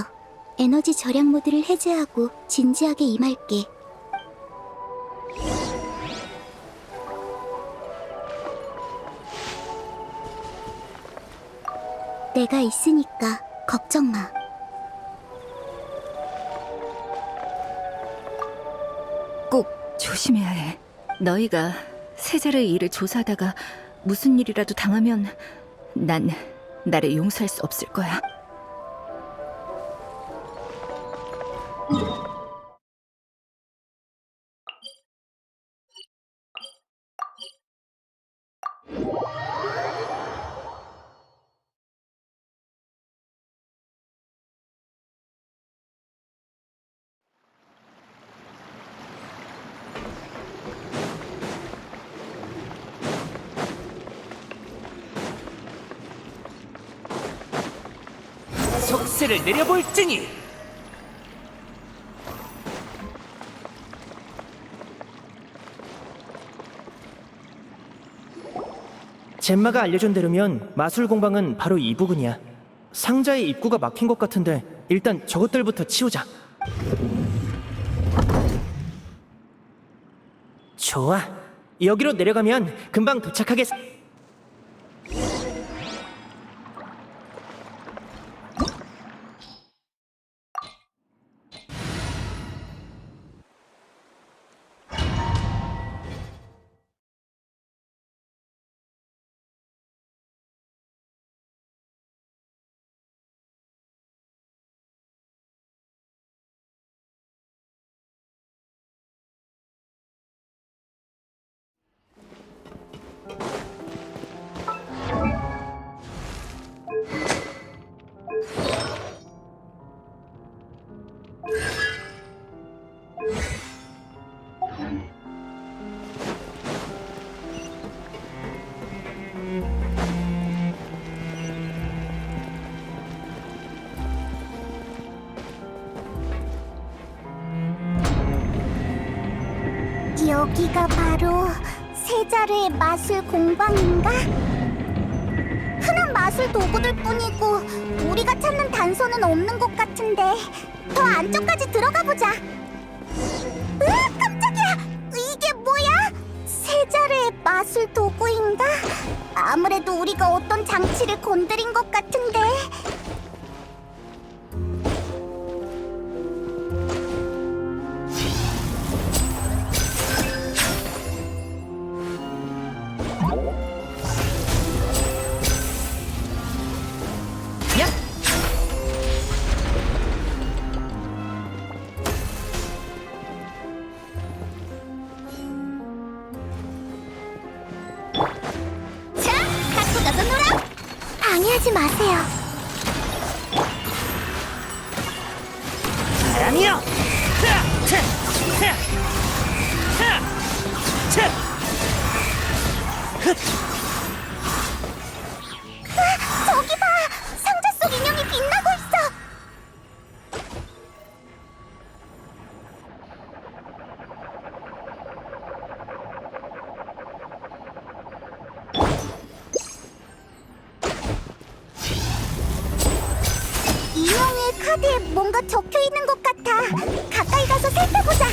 에너지 절약 모드를 해제하고 진지하게 임할게. 내가 있으니까 걱정 마. 꼭 조심해야 해. 너희가 세자르의 일을 조사하다가 무슨 일이라도 당하면 난 나를 용서할 수 없을 거야. 속세를 내려볼지니. 젬마가 알려준 대로면 마술 공방은 바로 이 부근이야. 상자의 입구가 막힌 것 같은데 일단 저것들부터 치우자. 좋아. 여기로 내려가면 금방 도착하겠어. 여기가 바로 세자르의 마술 공방인가? 흔한 마술 도구들 뿐이고 우리가 찾는 단서는 없는 것 같은데 더 안쪽까지 들어가 보자. 으아, 깜짝이야! 이게 뭐야? 세자르의 마술 도구인가? 아무래도 우리가 어떤 장치를 건드린 것 같은데. 갖고 가서 놀아! 방해하지 마세요. 바람이여! 뭔가 적혀 있는 것 같아. 가까이 가서 살펴보자.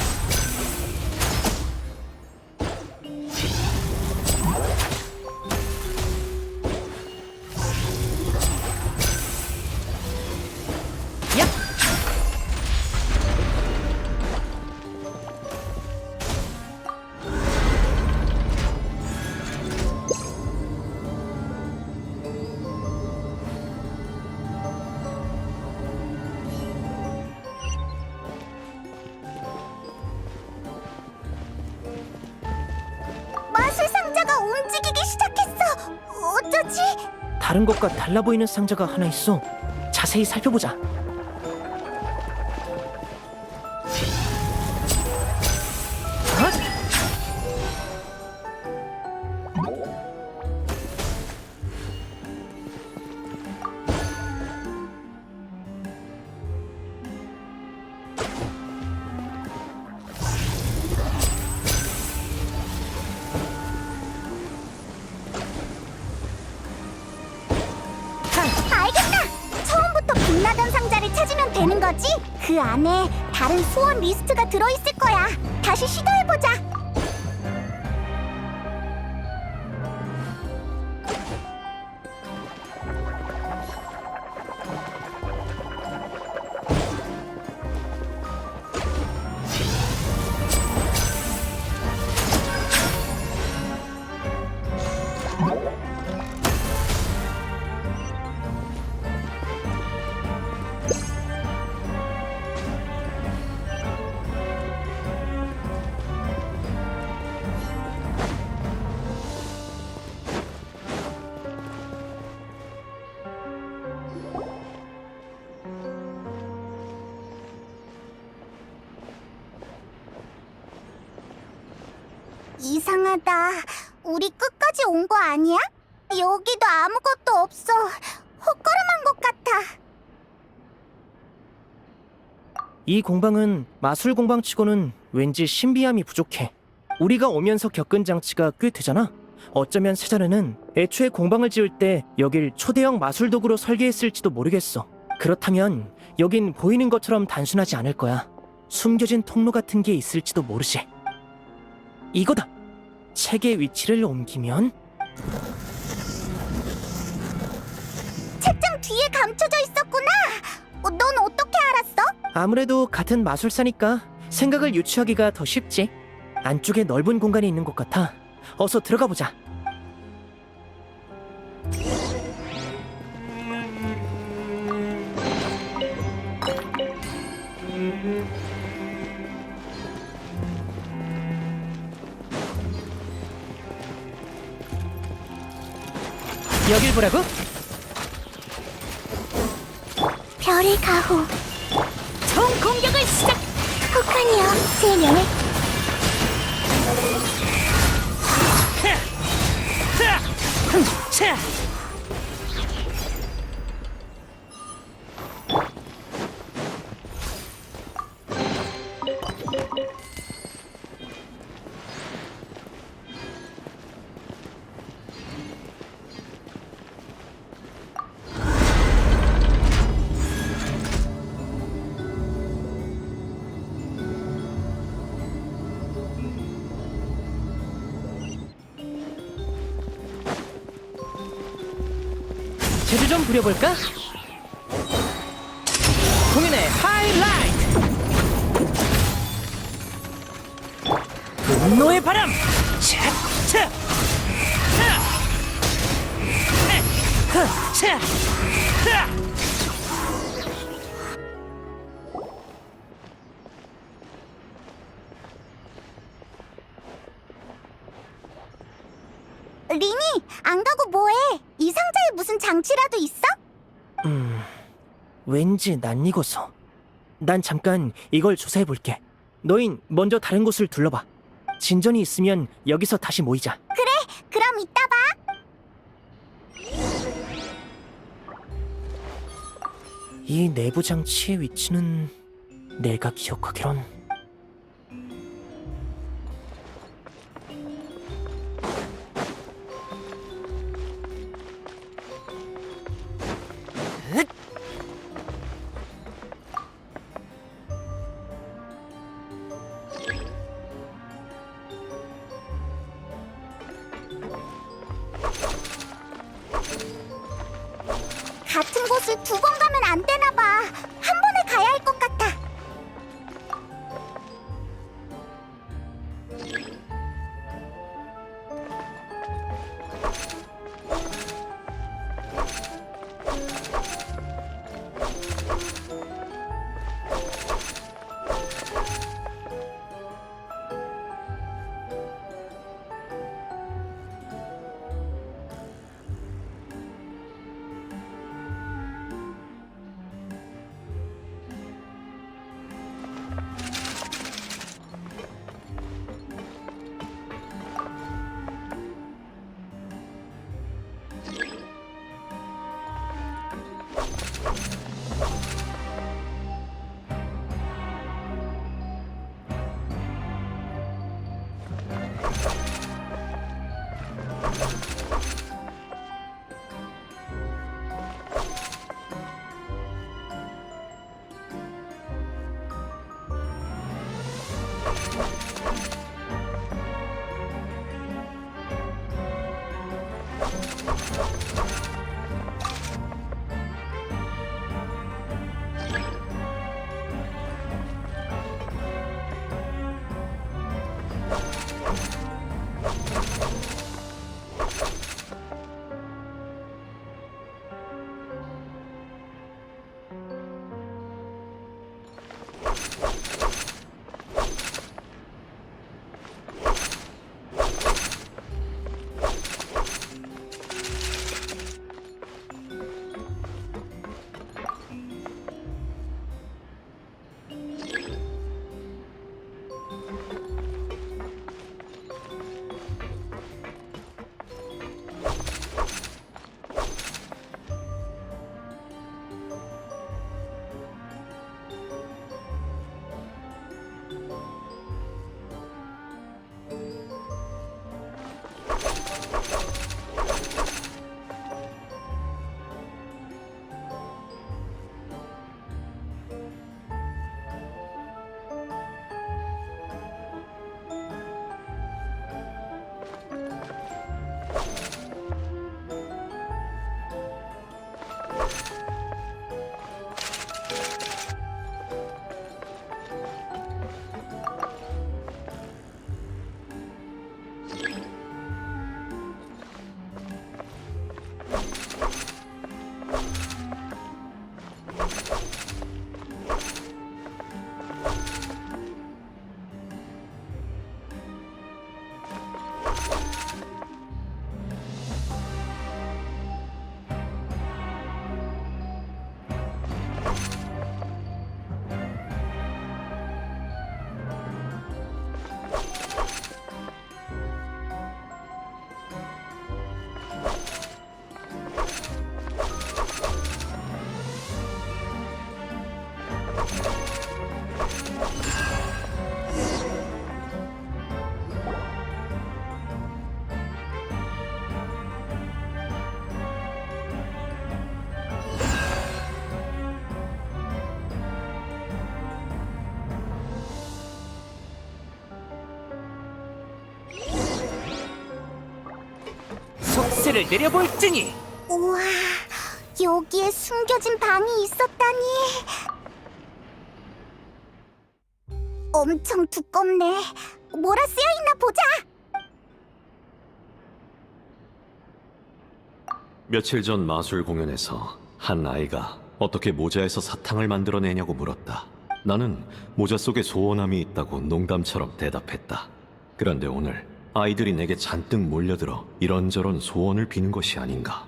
마술 상자가 움직이기 시작했어. 어쩌지? 다른 것과 달라 보이는 상자가 하나 있어. 자세히 살펴보자. 알겠다. 처음부터 빛나던 상자를 찾으면 되는 거지? 그 안에 다른 소원 리스트가 들어있을 거야. 다시 시도해보자. 이상하다. 우리 끝까지 온 거 아니야? 여기도 아무것도 없어. 헛걸음한 것 같아. 이 공방은 마술 공방치고는 왠지 신비함이 부족해. 우리가 오면서 겪은 장치가 꽤 되잖아. 어쩌면 세자르는 애초에 공방을 지을 때 여길 초대형 마술 도구로 설계했을지도 모르겠어. 그렇다면 여긴 보이는 것처럼 단순하지 않을 거야. 숨겨진 통로 같은 게 있을지도 모르지. 이거다! 책의 위치를 옮기면 책장 뒤에 감춰져 있었구나. 넌 어떻게 알았어? 아무래도 같은 마술사니까 생각을 유추하기가 더 쉽지. 안쪽에 넓은 공간이 있는 것 같아. 어서 들어가 보자. 여길 보라고? 별의 가호. 총 공격을 시작. 폭탄이여, 제 명을. 재주 좀 부려볼까? 공연의 하이라이트! 분노의 바람! 차! 차! 차! 차! 리니, 안 가고 뭐해? 이 상자에 무슨 장치라도 있어? 왠지 낯익어서. 난 잠깐 이걸 조사해볼게. 너흰 먼저 다른 곳을 둘러봐. 진전이 있으면 여기서 다시 모이자. 그럼 이따 봐. 이 내부 장치의 위치는 내가 기억하기론 길 2번 가면 안 되나 봐. 한 번에 가야 할 것 같아. 속세를 내려볼지니. 우와, 여기에 숨겨진 방이 있었다니. 엄청 두껍네. 뭐라 쓰여있나 보자. 며칠 전 마술 공연에서 한 아이가 어떻게 모자에서 사탕을 만들어내냐고 물었다. 나는 모자 속에 소원함이 있다고 농담처럼 대답했다. 그런데 오늘 아이들이 내게 잔뜩 몰려들어 이런저런 소원을 비는 것이 아닌가.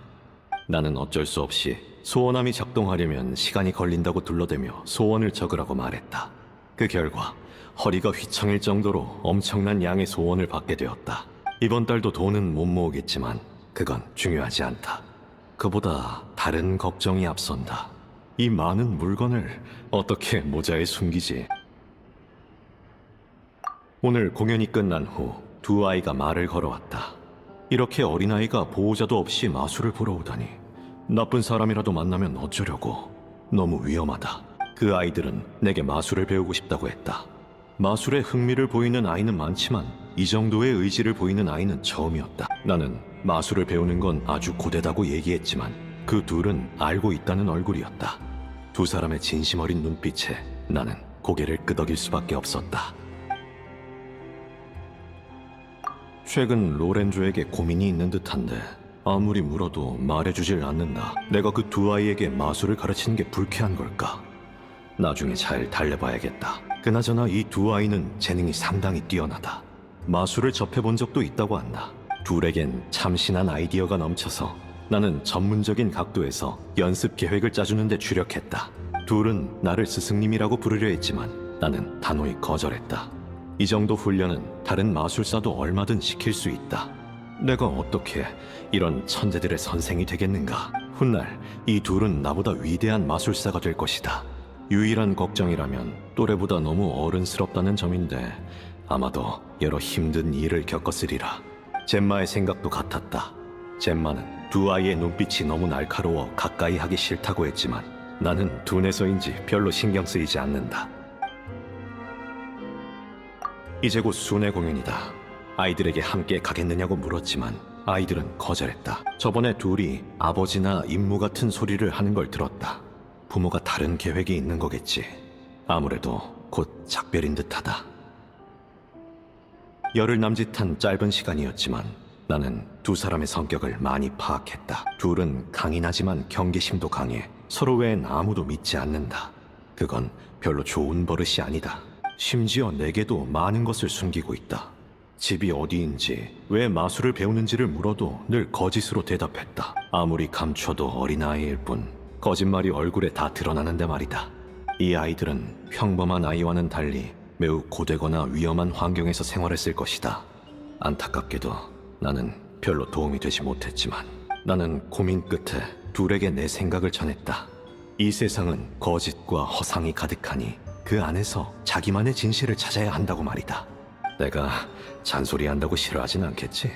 나는 어쩔 수 없이 소원함이 작동하려면 시간이 걸린다고 둘러대며 소원을 적으라고 말했다. 그 결과 허리가 휘청일 정도로 엄청난 양의 소원을 받게 되었다. 이번 달도 돈은 못 모으겠지만 그건 중요하지 않다. 그보다 다른 걱정이 앞선다. 이 많은 물건을 어떻게 모자에 숨기지? 오늘 공연이 끝난 후 두 아이가 말을 걸어왔다. 이렇게 어린아이가 보호자도 없이 마술을 보러 오다니. 나쁜 사람이라도 만나면 어쩌려고. 너무 위험하다. 그 아이들은 내게 마술을 배우고 싶다고 했다. 마술에 흥미를 보이는 아이는 많지만 이 정도의 의지를 보이는 아이는 처음이었다. 나는 마술을 배우는 건 아주 고되다고 얘기했지만 그 둘은 알고 있다는 얼굴이었다. 두 사람의 진심 어린 눈빛에 나는 고개를 끄덕일 수밖에 없었다. 최근 로렌조에게 고민이 있는 듯한데 아무리 물어도 말해주질 않는다. 내가 그 두 아이에게 마술을 가르치는 게 불쾌한 걸까? 나중에 잘 달래봐야겠다. 그나저나 이 두 아이는 재능이 상당히 뛰어나다. 마술을 접해본 적도 있다고 한다. 둘에겐 참신한 아이디어가 넘쳐서 나는 전문적인 각도에서 연습 계획을 짜주는 데 주력했다. 둘은 나를 스승님이라고 부르려 했지만 나는 단호히 거절했다. 이 정도 훈련은 다른 마술사도 얼마든 시킬 수 있다. 내가 어떻게 이런 천재들의 선생이 되겠는가? 훗날 이 둘은 나보다 위대한 마술사가 될 것이다. 유일한 걱정이라면 또래보다 너무 어른스럽다는 점인데 아마도 여러 힘든 일을 겪었으리라. 젬마의 생각도 같았다. 젬마는 두 아이의 눈빛이 너무 날카로워 가까이 하기 싫다고 했지만 나는 둔해서인지 별로 신경 쓰이지 않는다. 이제 곧 순회 공연이다. 아이들에게 함께 가겠느냐고 물었지만 아이들은 거절했다. 저번에 둘이 아버지나 임무 같은 소리를 하는 걸 들었다. 부모가 다른 계획이 있는 거겠지. 아무래도 곧 작별인 듯하다. 열흘 남짓한 짧은 시간이었지만 나는 두 사람의 성격을 많이 파악했다. 둘은 강인하지만 경계심도 강해 서로 외엔 아무도 믿지 않는다. 그건 별로 좋은 버릇이 아니다. 심지어 내게도 많은 것을 숨기고 있다. 집이 어디인지, 왜 마술을 배우는지를 물어도 늘 거짓으로 대답했다. 아무리 감춰도 어린아이일 뿐 거짓말이 얼굴에 다 드러나는데 말이다. 이 아이들은 평범한 아이와는 달리 매우 고되거나 위험한 환경에서 생활했을 것이다. 안타깝게도 나는 별로 도움이 되지 못했지만 나는 고민 끝에 둘에게 내 생각을 전했다. 이 세상은 거짓과 허상이 가득하니 그 안에서 자기만의 진실을 찾아야 한다고 말이다. 내가 잔소리한다고 싫어하진 않겠지?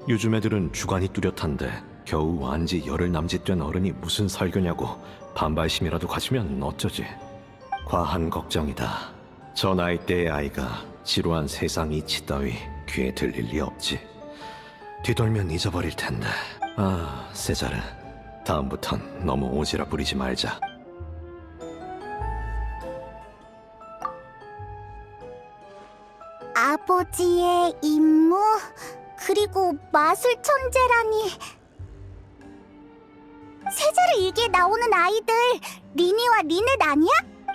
요즘 애들은 주관이 뚜렷한데 겨우 완지 열흘 남짓된 어른이 무슨 설교냐고 반발심이라도 가지면 어쩌지? 과한 걱정이다. 저 나이대의 아이가 지루한 세상 이치 따위 귀에 들릴 리 없지. 뒤돌면 잊어버릴 텐데. 아, 세자르. 다음부턴 너무 오지랖 부리지 말자. 아버지의 임무? 그리고 마술 천재라니. 세자르 일기에 나오는 아이들 리니와 리넷 아니야?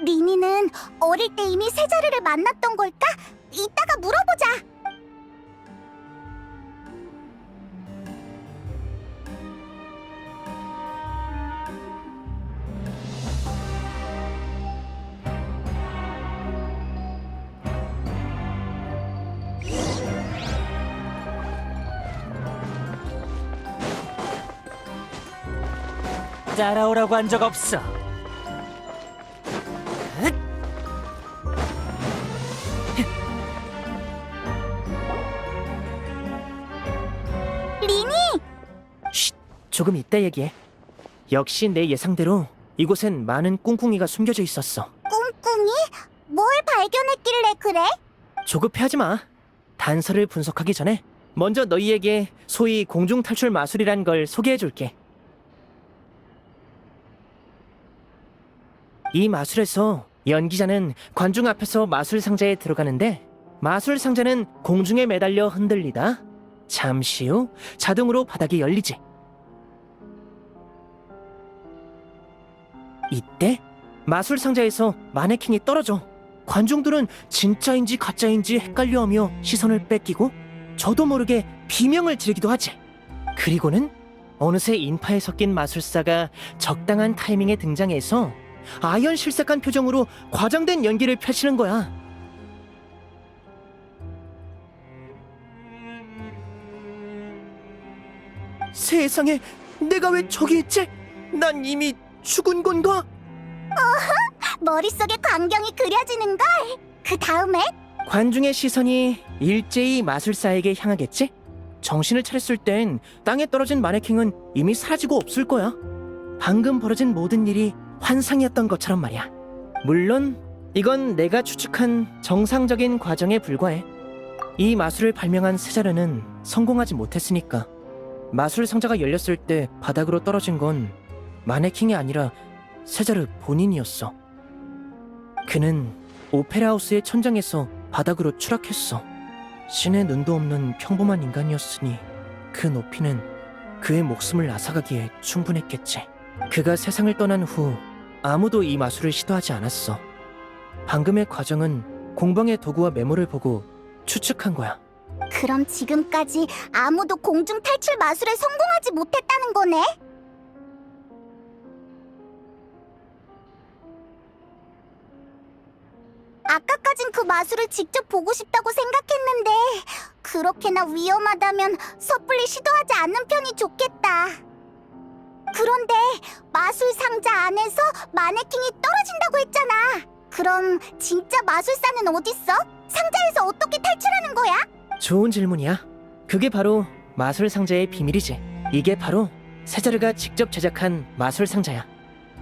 리니는 어릴 때 이미 세자르를 만났던 걸까? 이따가 물어보자. 따라오라고 한 적 없어. 리니! 쉿, 조금 이따 얘기해. 역시 내 예상대로 이곳엔 많은 꿍꿍이가 숨겨져 있었어. 꿍꿍이? 뭘 발견했길래 그래? 조급해하지 마. 단서를 분석하기 전에 먼저 너희에게 소위 공중 탈출 마술이란 걸 소개해줄게. 이 마술에서 연기자는 관중 앞에서 마술 상자에 들어가는데 마술 상자는 공중에 매달려 흔들리다 잠시 후 자동으로 바닥이 열리지. 이때 마술 상자에서 마네킹이 떨어져. 관중들은 진짜인지 가짜인지 헷갈려하며 시선을 뺏기고 저도 모르게 비명을 지르기도 하지. 그리고는 어느새 인파에 섞인 마술사가 적당한 타이밍에 등장해서 아연실색한 표정으로 과장된 연기를 펼치는 거야. 세상에, 내가 왜 저기 있지? 난 이미 죽은 건가? 머릿속에 광경이 그려지는걸. 그 다음에? 관중의 시선이 일제히 마술사에게 향하겠지? 정신을 차렸을 땐 땅에 떨어진 마네킹은 이미 사라지고 없을 거야. 방금 벌어진 모든 일이 환상이었던 것처럼 말이야. 물론 이건 내가 추측한 정상적인 과정에 불과해. 이 마술을 발명한 세자르는 성공하지 못했으니까. 마술 상자가 열렸을 때 바닥으로 떨어진 건 마네킹이 아니라 세자르 본인이었어. 그는 오페라 하우스의 천장에서 바닥으로 추락했어. 신의 눈도 없는 평범한 인간이었으니 그 높이는 그의 목숨을 앗아가기에 충분했겠지. 그가 세상을 떠난 후 아무도 이 마술을 시도하지 않았어. 방금의 과정은 공방의 도구와 메모를 보고 추측한 거야. 그럼 지금까지 아무도 공중 탈출 마술에 성공하지 못했다는 거네? 아까까진 그 마술을 직접 보고 싶다고 생각했는데 그렇게나 위험하다면 섣불리 시도하지 않는 편이 좋겠다. 그런데 마술 상자 안에서 마네킹이 떨어진다고 했잖아. 그럼 진짜 마술사는 어딨어? 상자에서 어떻게 탈출하는 거야? 좋은 질문이야. 그게 바로 마술 상자의 비밀이지. 이게 바로 세자르가 직접 제작한 마술 상자야.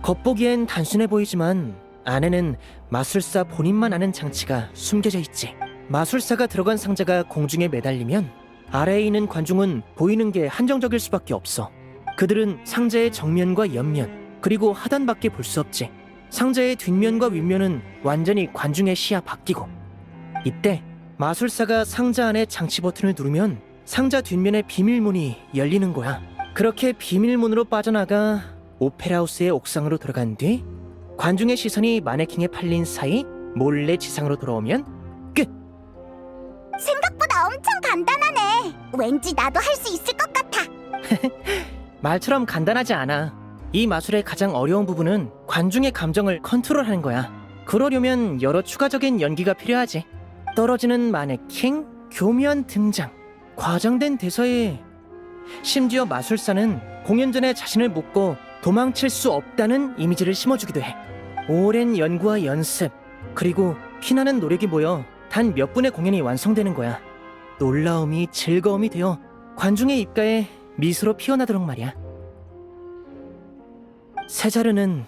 겉보기엔 단순해 보이지만 안에는 마술사 본인만 아는 장치가 숨겨져 있지. 마술사가 들어간 상자가 공중에 매달리면 아래에 있는 관중은 보이는 게 한정적일 수밖에 없어. 그들은 상자의 정면과 옆면 그리고 하단밖에 볼 수 없지. 상자의 뒷면과 윗면은 완전히 관중의 시야 바뀌고, 이때 마술사가 상자 안에 장치 버튼을 누르면 상자 뒷면의 비밀문이 열리는 거야. 그렇게 비밀문으로 빠져나가 오페라 하우스의 옥상으로 들어간 뒤 관중의 시선이 마네킹에 팔린 사이 몰래 지상으로 돌아오면 끝! 생각보다 엄청 간단하네. 왠지 나도 할 수 있을 것 같아. 말처럼 간단하지 않아. 이 마술의 가장 어려운 부분은 관중의 감정을 컨트롤하는 거야. 그러려면 여러 추가적인 연기가 필요하지. 떨어지는 마네킹, 교묘한 등장, 과장된 대사에 심지어 마술사는 공연 전에 자신을 묶고 도망칠 수 없다는 이미지를 심어주기도 해. 오랜 연구와 연습, 그리고 피나는 노력이 모여 단 몇 분의 공연이 완성되는 거야. 놀라움이 즐거움이 되어 관중의 입가에 미소로 피어나도록 말이야. 세자르는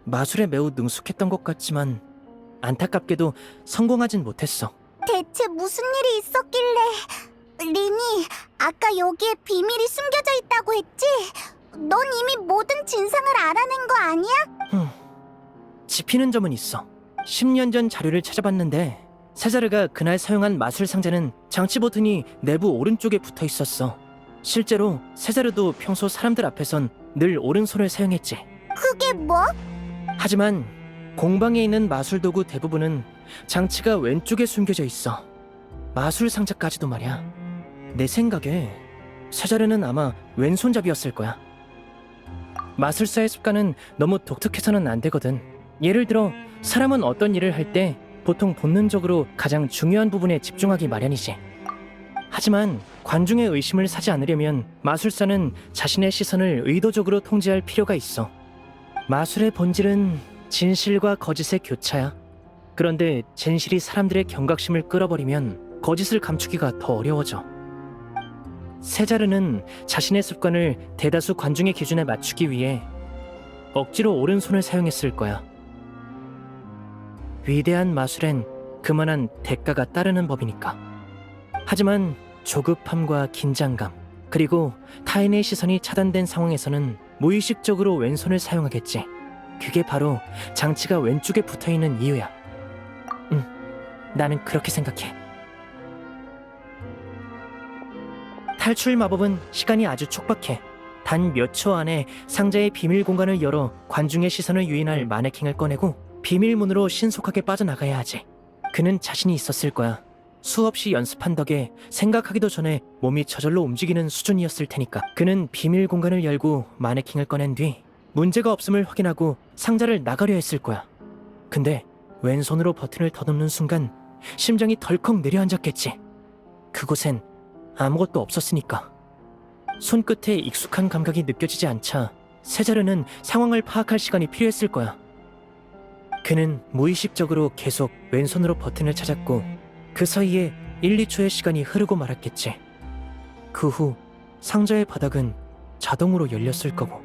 마술에 매우 능숙했던 것 같지만 안타깝게도 성공하진 못했어. 대체 무슨 일이 있었길래... 리니, 아까 여기에 비밀이 숨겨져 있다고 했지? 넌 이미 모든 진상을 알아낸 거 아니야? 짚히는 점은 있어. 10년 전 자료를 찾아봤는데 세자르가 그날 사용한 마술 상자는 장치 버튼이 내부 오른쪽에 붙어 있었어. 실제로 세자르도 평소 사람들 앞에선 늘 오른손을 사용했지. 그게 뭐? 하지만 공방에 있는 마술 도구 대부분은 장치가 왼쪽에 숨겨져 있어. 마술 상자까지도 말이야. 내 생각에 세자르는 아마 왼손잡이였을 거야. 마술사의 습관은 너무 독특해서는 안 되거든. 예를 들어 사람은 어떤 일을 할 때 보통 본능적으로 가장 중요한 부분에 집중하기 마련이지. 하지만 관중의 의심을 사지 않으려면 마술사는 자신의 시선을 의도적으로 통제할 필요가 있어. 마술의 본질은 진실과 거짓의 교차야. 그런데 진실이 사람들의 경각심을 끌어버리면 거짓을 감추기가 더 어려워져. 세자르는 자신의 습관을 대다수 관중의 기준에 맞추기 위해 억지로 오른손을 사용했을 거야. 위대한 마술엔 그만한 대가가 따르는 법이니까. 하지만 조급함과 긴장감, 그리고 타인의 시선이 차단된 상황에서는 무의식적으로 왼손을 사용하겠지. 그게 바로 장치가 왼쪽에 붙어있는 이유야. 나는 그렇게 생각해. 탈출 마법은 시간이 아주 촉박해. 단 몇 초 안에 상자의 비밀 공간을 열어 관중의 시선을 유인할 마네킹을 꺼내고 비밀문으로 신속하게 빠져나가야 하지. 그는 자신이 있었을 거야. 수없이 연습한 덕에 생각하기도 전에 몸이 저절로 움직이는 수준이었을 테니까. 그는 비밀 공간을 열고 마네킹을 꺼낸 뒤 문제가 없음을 확인하고 상자를 나가려 했을 거야. 근데 왼손으로 버튼을 더듬는 순간 심장이 덜컥 내려앉았겠지. 그곳엔 아무것도 없었으니까. 손끝에 익숙한 감각이 느껴지지 않자 세자르는 상황을 파악할 시간이 필요했을 거야. 그는 무의식적으로 계속 왼손으로 버튼을 찾았고 그 사이에 1, 2초의 시간이 흐르고 말았겠지. 그 후 상자의 바닥은 자동으로 열렸을 거고.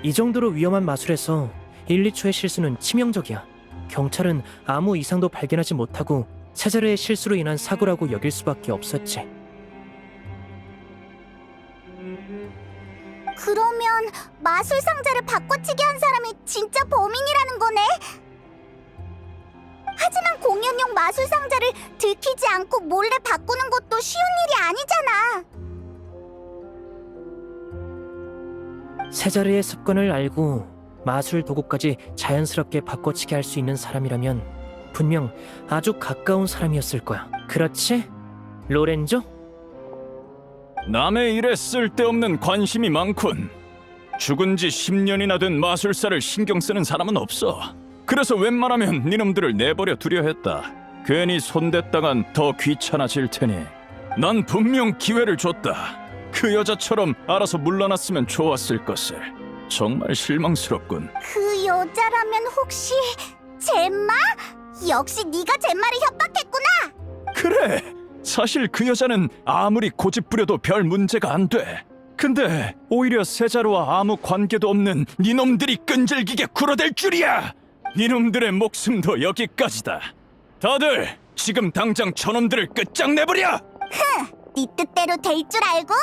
이 정도로 위험한 마술에서 1, 2초의 실수는 치명적이야. 경찰은 아무 이상도 발견하지 못하고 세자르의 실수로 인한 사고라고 여길 수밖에 없었지. 그러면 마술 상자를 바꿔치기 한 사람이 진짜 범인이라는 거네? 하지만 공연용 마술 상자를 들키지 않고 몰래 바꾸는 것도 쉬운 일이 아니잖아. 세자르의 습관을 알고 마술 도구까지 자연스럽게 바꿔치기 할 수 있는 사람이라면 분명 아주 가까운 사람이었을 거야. 그렇지? 로렌조? 남의 일에 쓸데없는 관심이 많군. 죽은 지 10년이나 된 마술사를 신경 쓰는 사람은 없어. 그래서 웬만하면 니놈들을 내버려 두려 했다. 괜히 손댔다간 더 귀찮아질 테니. 난 분명 기회를 줬다. 그 여자처럼 알아서 물러났으면 좋았을 것을. 정말 실망스럽군. 그 여자라면 혹시 젬마? 역시 네가 젬마를 협박했구나. 그래! 사실 그 여자는 아무리 고집부려도 별 문제가 안 돼. 근데 오히려 세자루와 아무 관계도 없는 니놈들이 끈질기게 굴어댈 줄이야! 니놈들의 목숨도 여기까지다. 다들 지금 당장 저놈들을 끝장내버려! 네 뜻대로 될 줄 알고?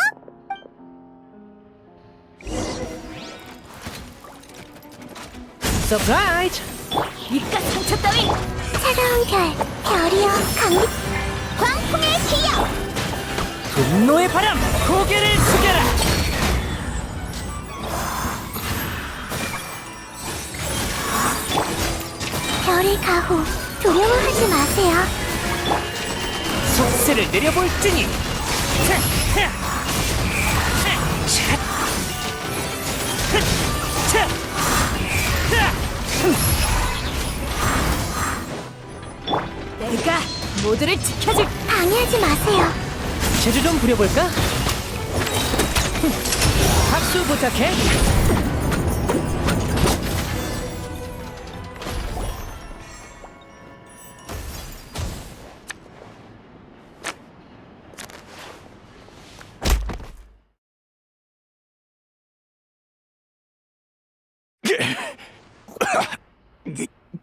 서프라이즈! 이깟 상처 따위! 차가운 별이여 강립 광풍의 기여! 분노의 바람! 고개를 숙여라! 별의 가호 두려워하지 마세요. 속세를 내려볼지니. 내가 모두를 지켜줄. 방해하지 마세요. 제주 좀 부려볼까? 박수 부탁해!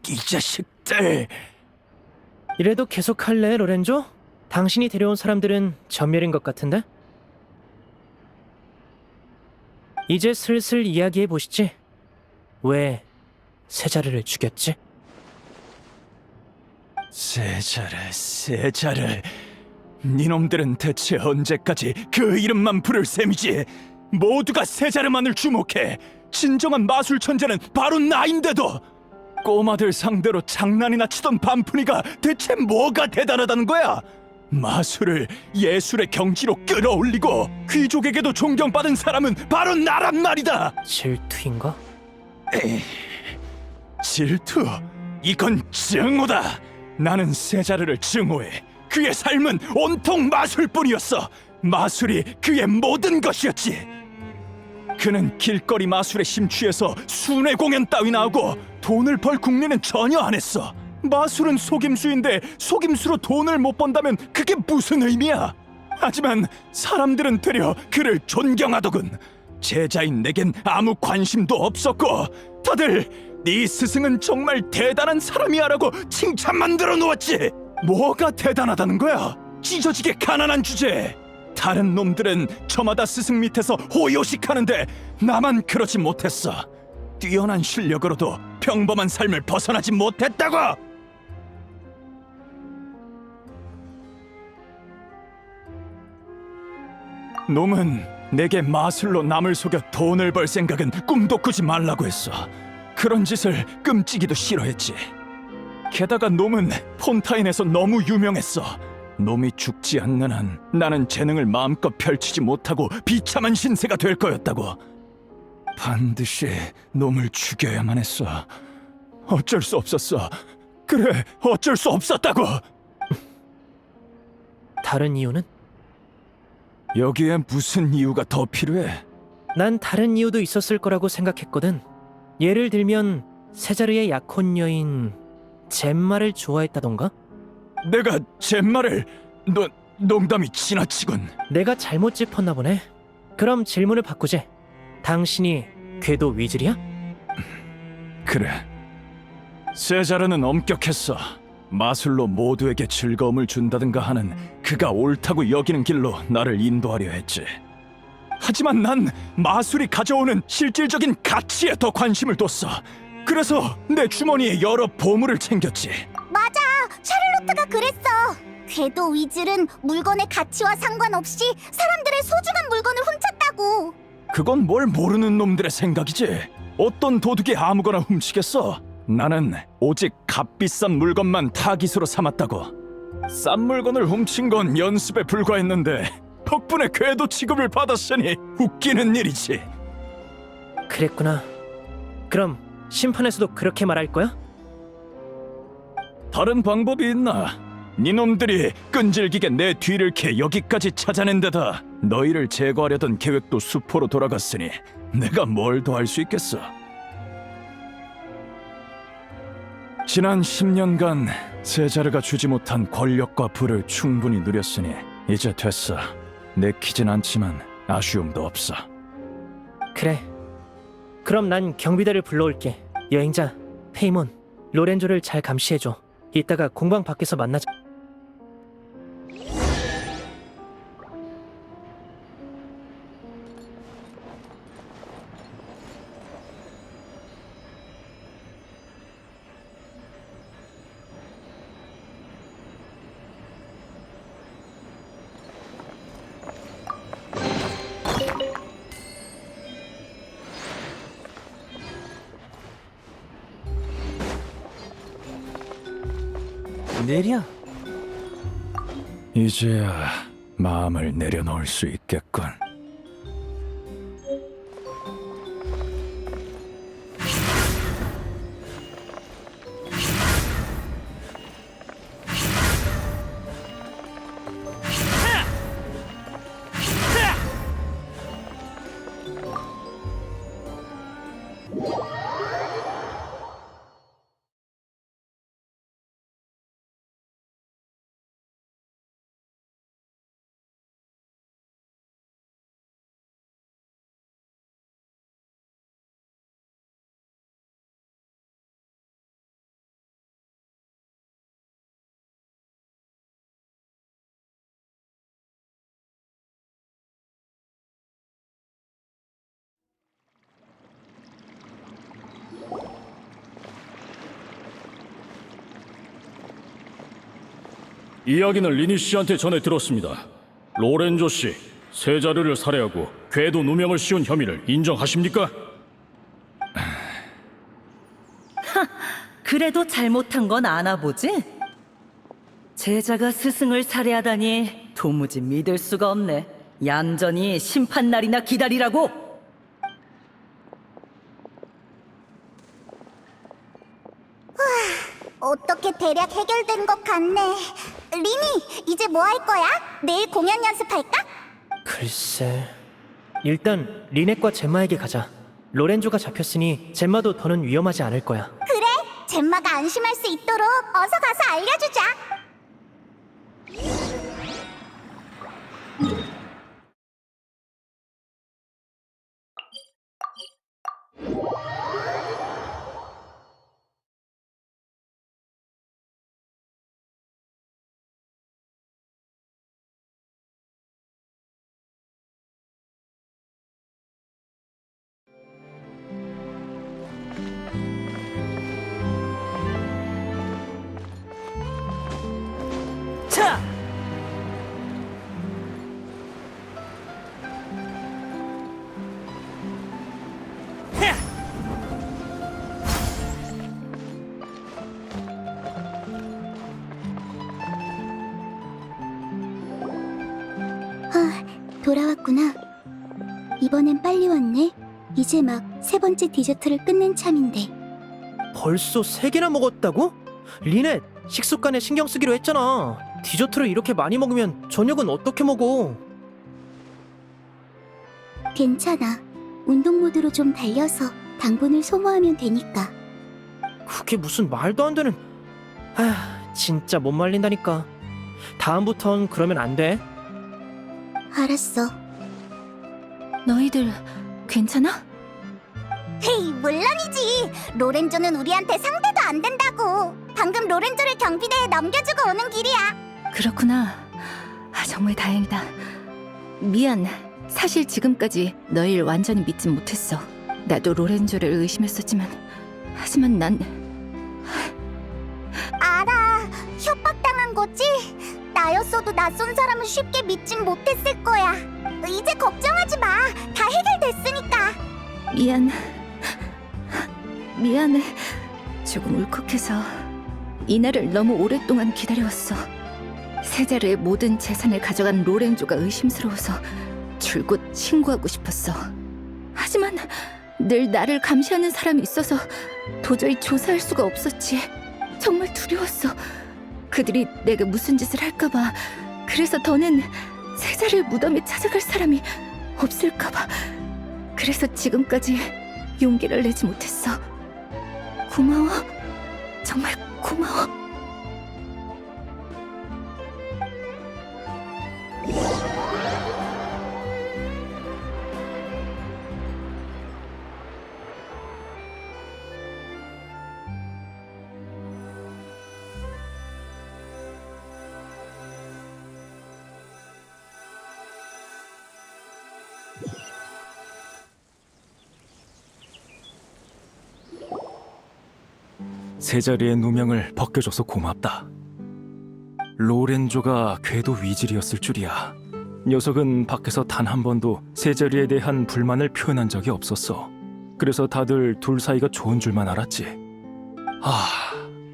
이 자식들! 이래도 계속할래, 로렌조? 당신이 데려온 사람들은 전멸인 것 같은데? 이제 슬슬 이야기해 보시지. 왜 세자르를 죽였지? 세자르. 니놈들은 대체 언제까지 그 이름만 부를 셈이지? 모두가 세자르만을 주목해. 진정한 마술 천재는 바로 나인데도! 꼬마들 상대로 장난이나 치던 반푼이가 대체 뭐가 대단하다는 거야? 마술을 예술의 경지로 끌어올리고 귀족에게도 존경받은 사람은 바로 나란 말이다! 질투인가? 질투? 이건 증오다! 나는 세자르를 증오해. 그의 삶은 온통 마술뿐이었어! 마술이 그의 모든 것이었지! 그는 길거리 마술에 심취해서 순회 공연 따위나 하고 돈을 벌 궁리는 전혀 안 했어. 마술은 속임수인데 속임수로 돈을 못 번다면 그게 무슨 의미야? 하지만 사람들은 되려 그를 존경하더군. 제자인 내겐 아무 관심도 없었고 다들 네 스승은 정말 대단한 사람이야라고 칭찬만 들어놓았지. 뭐가 대단하다는 거야? 찢어지게 가난한 주제에. 다른 놈들은 저마다 스승 밑에서 호요식하는데 나만 그러지 못했어. 뛰어난 실력으로도 평범한 삶을 벗어나지 못했다고! 놈은 내게 마술로 남을 속여 돈을 벌 생각은 꿈도 꾸지 말라고 했어. 그런 짓을 끔찍이도 싫어했지. 게다가 놈은 폰타인에서 너무 유명했어. 놈이 죽지 않는 한 나는 재능을 마음껏 펼치지 못하고 비참한 신세가 될 거였다고. 반드시 놈을 죽여야만 했어. 어쩔 수 없었어. 그래, 어쩔 수 없었다고. 다른 이유는? 여기에 무슨 이유가 더 필요해? 난 다른 이유도 있었을 거라고 생각했거든. 예를 들면 세자르의 약혼 여인 젬마를 좋아했다던가? 내가 젬마를... 농담이 지나치군. 내가 잘못 짚었나 보네. 그럼 질문을 바꾸지. 당신이 궤도 위즐이야? 그래. 세자르는 엄격했어. 마술로 모두에게 즐거움을 준다든가 하는 그가 옳다고 여기는 길로 나를 인도하려 했지. 하지만 난 마술이 가져오는 실질적인 가치에 더 관심을 뒀어. 그래서 내 주머니에 여러 보물을 챙겼지. 맞아, 샤를로트가 그랬어. 궤도 위즐은 물건의 가치와 상관없이 사람들의 소중한 물건을 훔쳤다고. 그건 뭘 모르는 놈들의 생각이지. 어떤 도둑이 아무거나 훔치겠어. 나는 오직 값비싼 물건만 타깃으로 삼았다고. 싼 물건을 훔친 건 연습에 불과했는데 덕분에 궤도 취급을 받았으니 웃기는 일이지. 그랬구나. 그럼 심판에서도 그렇게 말할 거야? 다른 방법이 있나? 니놈들이 끈질기게 내 뒤를 캐 여기까지 찾아낸 데다 너희를 제거하려던 계획도 수포로 돌아갔으니 내가 뭘 더 할 수 있겠어? 지난 10년간 세자르가 주지 못한 권력과 부를 충분히 누렸으니 이제 됐어. 내키진 않지만 아쉬움도 없어. 그래. 그럼 난 경비대를 불러올게. 여행자, 페이몬, 로렌조를 잘 감시해줘. 이따가 공방 밖에서 만나자. 내려. 이제야 마음을 내려놓을 수 있겠군. 이야기는 리니 씨한테 전해 들었습니다. 로렌조 씨, 세자르를 살해하고 궤도 누명을 씌운 혐의를 인정하십니까? 그래도 잘못한 건 아나 보지? 제자가 스승을 살해하다니 도무지 믿을 수가 없네. 얌전히 심판 날이나 기다리라고. 어떻게 대략 해결된 것 같네. 리니, 이제 뭐 할 거야? 내일 공연 연습할까? 글쎄... 일단 리넷과 젬마에게 가자. 로렌조가 잡혔으니 젬마도 더는 위험하지 않을 거야. 그래, 젬마가 안심할 수 있도록 어서 가서 알려주자. 자! 돌아왔구나. 이번엔 빨리 왔네. 이제 막 세 번째 디저트를 끝낸 참인데. 벌써 3개나 먹었다고? 리넷, 식습관에 신경 쓰기로 했잖아. 디저트를 이렇게 많이 먹으면 저녁은 어떻게 먹어? 괜찮아. 운동 모드로 좀 달려서 당분을 소모하면 되니까. 그게 무슨 말도 안 되는... 아, 진짜 못 말린다니까. 다음부턴 그러면 안 돼. 알았어. 너희들 괜찮아? 헤이, 물론이지. 로렌조는 우리한테 상대도 안 된다고. 방금 로렌조를 경비대에 넘겨주고 오는 길이야. 그렇구나. 정말 다행이다. 미안. 사실 지금까지 너희를 완전히 믿진 못했어. 나도 로렌조를 의심했었지만 하지만 난 알아. 협박당한 거지? 나였어도 낯선 사람을 쉽게 믿진 못했을 거야. 이제 걱정하지 마. 다 해결됐으니까. 미안해. 조금 울컥해서 이날을 너무 오랫동안 기다려왔어. 세자르의 모든 재산을 가져간 로렌조가 의심스러워서 줄곧 신고하고 싶었어. 하지만 늘 나를 감시하는 사람이 있어서 도저히 조사할 수가 없었지. 정말 두려웠어. 그들이 내게 무슨 짓을 할까봐. 그래서 더는 세자르의 무덤에 찾아갈 사람이 없을까봐. 그래서 지금까지 용기를 내지 못했어. 고마워. 정말 고마워. 세자리의 누명을 벗겨줘서 고맙다. 로렌조가 궤도 위질이었을 줄이야. 녀석은 밖에서 단 한 번도 세자리에 대한 불만을 표현한 적이 없었어. 그래서 다들 둘 사이가 좋은 줄만 알았지.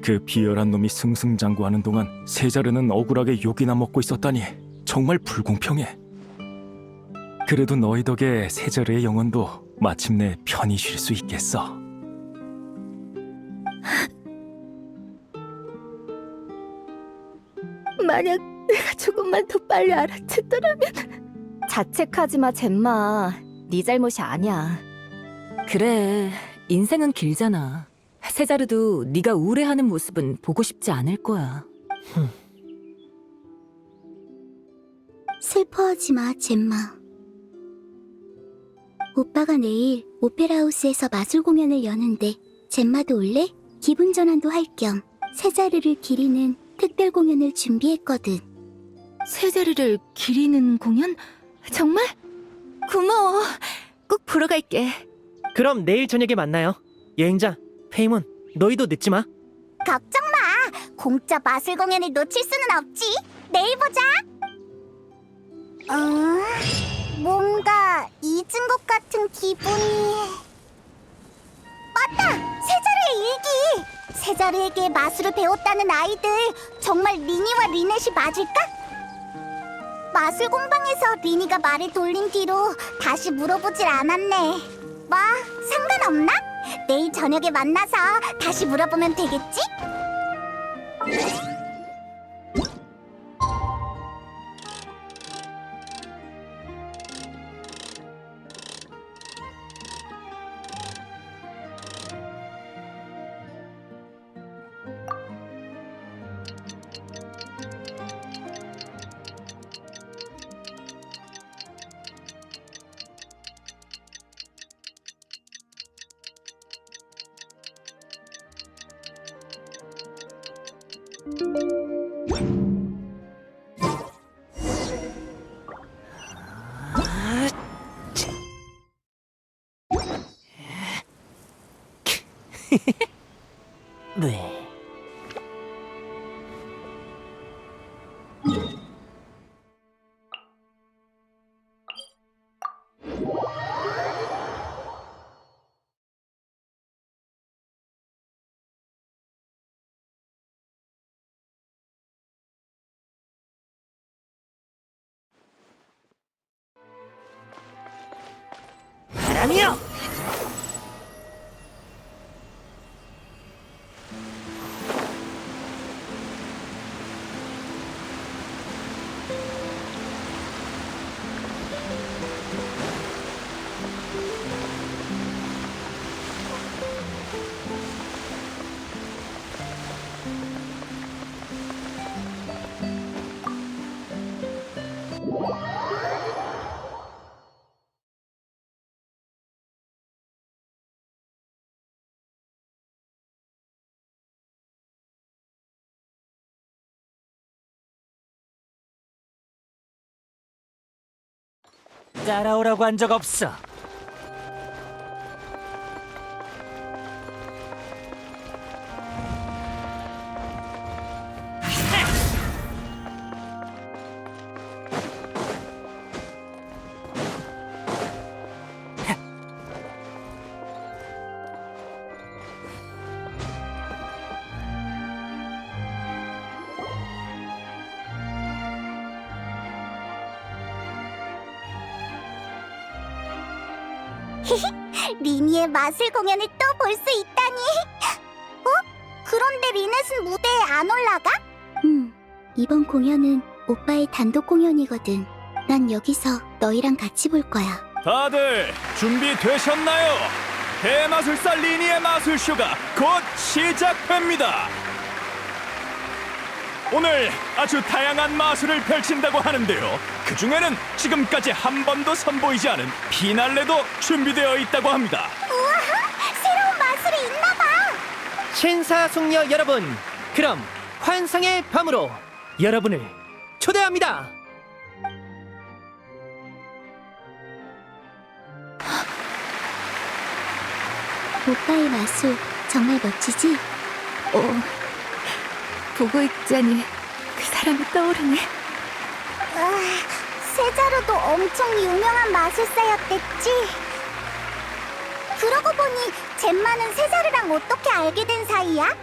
그 비열한 놈이 승승장구하는 동안 세자르는 억울하게 욕이나 먹고 있었다니 정말 불공평해. 그래도 너희 덕에 세자르의 영혼도 마침내 편히 쉴 수 있겠어. 만약 내가 조금만 더 빨리 알아챘더라면. 자책하지 마, 젬마. 네 잘못이 아니야. 그래, 인생은 길잖아. 세자르도 네가 우울해하는 모습은 보고 싶지 않을 거야. 슬퍼하지 마, 젬마. 오빠가 내일 오페라하우스에서 마술 공연을 여는데 젬마도 올래? 기분 전환도 할 겸 세자르를 기리는 특별 공연을 준비했거든. 세자르를 기리는 공연? 정말? 고마워. 꼭 보러 갈게. 그럼 내일 저녁에 만나요. 여행자, 페이몬, 너희도 늦지 마. 걱정 마. 공짜 마술 공연을 놓칠 수는 없지. 내일 보자. 뭔가 잊은 것 같은 기분이. 맞다! 세자르의 일기! 세자르에게 마술을 배웠다는 아이들 정말 리니와 리넷이 맞을까? 마술 공방에서 리니가 말을 돌린 뒤로 다시 물어보질 않았네. 뭐 상관없나? 내일 저녁에 만나서 다시 물어보면 되겠지? 네. 바람이요! 따라오라고 한 적 없어. 리니의 마술 공연을 또 볼 수 있다니. 그런데 리넷은 무대에 안 올라가? 이번 공연은 오빠의 단독 공연이거든. 난 여기서 너희랑 같이 볼 거야. 다들 준비되셨나요? 대마술사 리니의 마술쇼가 곧 시작됩니다. 오늘 아주 다양한 마술을 펼친다고 하는데요. 그 중에는 지금까지 한 번도 선보이지 않은 피날레도 준비되어 있다고 합니다. 우와, 새로운 마술이 있나 봐. 신사숙녀 여러분, 그럼 환상의 밤으로 여러분을 초대합니다. 오빠의 마술 정말 멋지지? 보고 있자니 그 사람이 떠오르네. 세자루도 엄청 유명한 마술사였댔지. 그러고 보니 젬마는 세자루랑 어떻게 알게 된 사이야?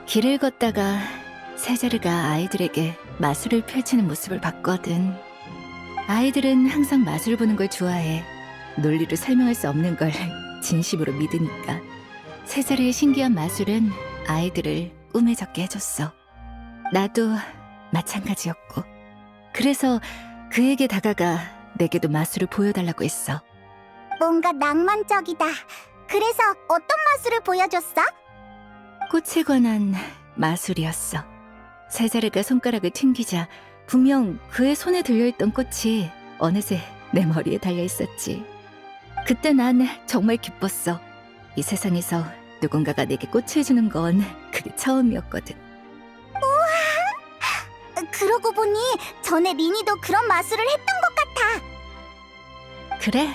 길을 걷다가 세자르가 아이들에게 마술을 펼치는 모습을 봤거든. 아이들은 항상 마술 보는 걸 좋아해. 논리로 설명할 수 없는 걸 진심으로 믿으니까. 세자르의 신기한 마술은 아이들을 꿈에 젖게 해줬어. 나도 마찬가지였고. 그래서 그에게 다가가 내게도 마술을 보여달라고 했어. 뭔가 낭만적이다. 그래서 어떤 마술을 보여줬어? 꽃에 관한 마술이었어. 세자르가 손가락을 튕기자 분명 그의 손에 들려있던 꽃이 어느새 내 머리에 달려있었지. 그때 난 정말 기뻤어. 이 세상에서 누군가가 내게 꽃을 주는 건 그게 처음이었거든. 그러고 보니 전에 리니도 그런 마술을 했던 것 같아. 그래,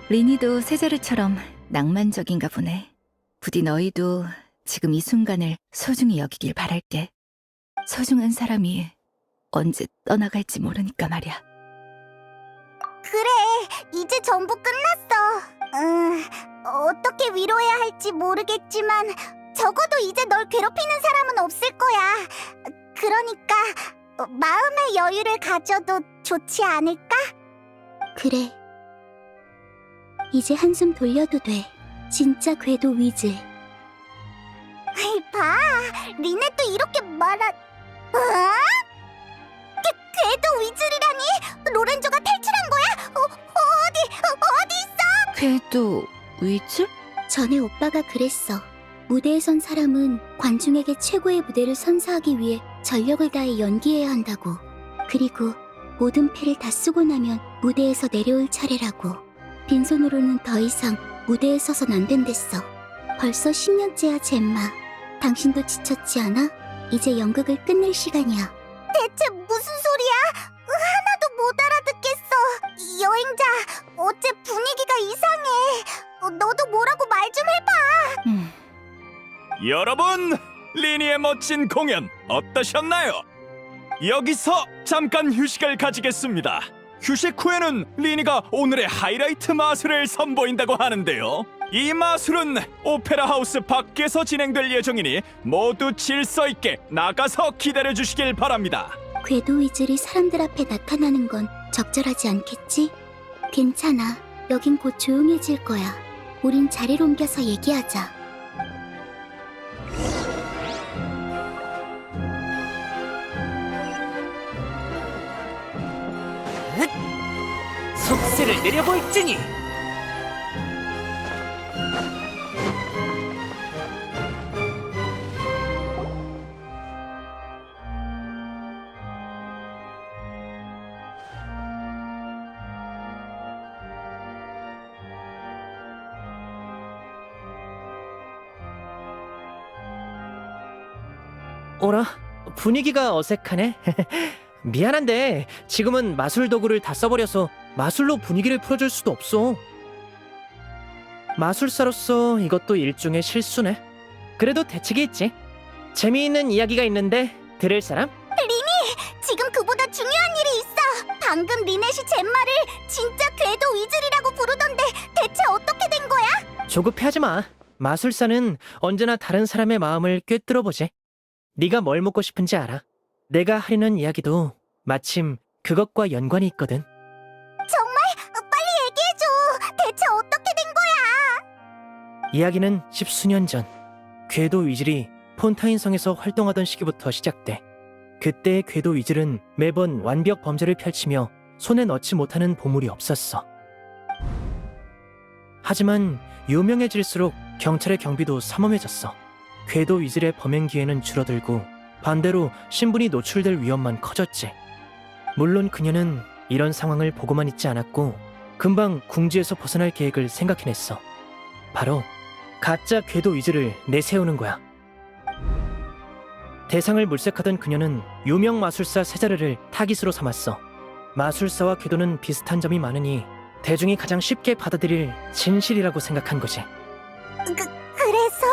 리니도 세자르처럼 낭만적인가 보네. 부디 너희도 지금 이 순간을 소중히 여기길 바랄게. 소중한 사람이 언제 떠나갈지 모르니까 말이야. 그래, 이제 전부 끝났어. 어떻게 위로해야 할지 모르겠지만 적어도 이제 널 괴롭히는 사람은 없을 거야. 그러니까 마음의 여유를 가져도 좋지 않을까? 그래. 이제 한숨 돌려도 돼. 진짜 궤도 위즐. 봐, 리넷도 이렇게 궤도 위즐이라니? 로렌조가 탈출한 거야? 어디 있어? 궤도 위즐? 전에 오빠가 그랬어. 무대에 선 사람은 관중에게 최고의 무대를 선사하기 위해 전력을 다해 연기해야 한다고. 그리고 모든 패를 다 쓰고 나면 무대에서 내려올 차례라고. 빈손으로는 더 이상 무대에 서선 안 된댔어. 벌써 10년째야, 젬마. 당신도 지쳤지 않아? 이제 연극을 끝낼 시간이야. 대체 무슨 소리야? 하나도 못 알아듣겠어. 여행자, 어째 분위기가 이상해. 너도 뭐라고 말 좀 해봐. 여러분, 리니의 멋진 공연 어떠셨나요? 여기서 잠깐 휴식을 가지겠습니다. 휴식 후에는 리니가 오늘의 하이라이트 마술을 선보인다고 하는데요. 이 마술은 오페라 하우스 밖에서 진행될 예정이니 모두 질서 있게 나가서 기다려 주시길 바랍니다. 궤도 위즐이 사람들 앞에 나타나는 건 적절하지 않겠지? 괜찮아. 여긴 곧 조용해질 거야. 우린 자리를 옮겨서 얘기하자. 속세를 내려볼지니. 어라? 분위기가 어색하네. 미안한데 지금은 마술 도구를 다 써버려서 마술로 분위기를 풀어줄 수도 없어. 마술사로서 이것도 일종의 실수네. 그래도 대책이 있지. 재미있는 이야기가 있는데 들을 사람? 지금 그보다 중요한 일이 있어. 방금 리넷이 젬마를 진짜 궤도 위즐이라고 부르던데 대체 어떻게 된 거야? 조급해하지 마. 마술사는 언제나 다른 사람의 마음을 꿰뚫어보지. 네가 뭘 묻고 싶은지 알아. 내가 하려는 이야기도 마침 그것과 연관이 있거든. 정말? 빨리 얘기해줘. 대체 어떻게 된 거야? 이야기는 10수년 전 궤도 위즐이 폰타인성에서 활동하던 시기부터 시작돼. 그때의 궤도 위즐은 매번 완벽 범죄를 펼치며 손에 넣지 못하는 보물이 없었어. 하지만 유명해질수록 경찰의 경비도 삼엄해졌어. 궤도 위즐의 범행 기회는 줄어들고 반대로 신분이 노출될 위험만 커졌지. 물론 그녀는 이런 상황을 보고만 있지 않았고 금방 궁지에서 벗어날 계획을 생각해냈어. 바로 가짜 궤도 위즐을 내세우는 거야. 대상을 물색하던 그녀는 유명 마술사 세자르를 타깃으로 삼았어. 마술사와 궤도는 비슷한 점이 많으니 대중이 가장 쉽게 받아들일 진실이라고 생각한 거지. 그래서?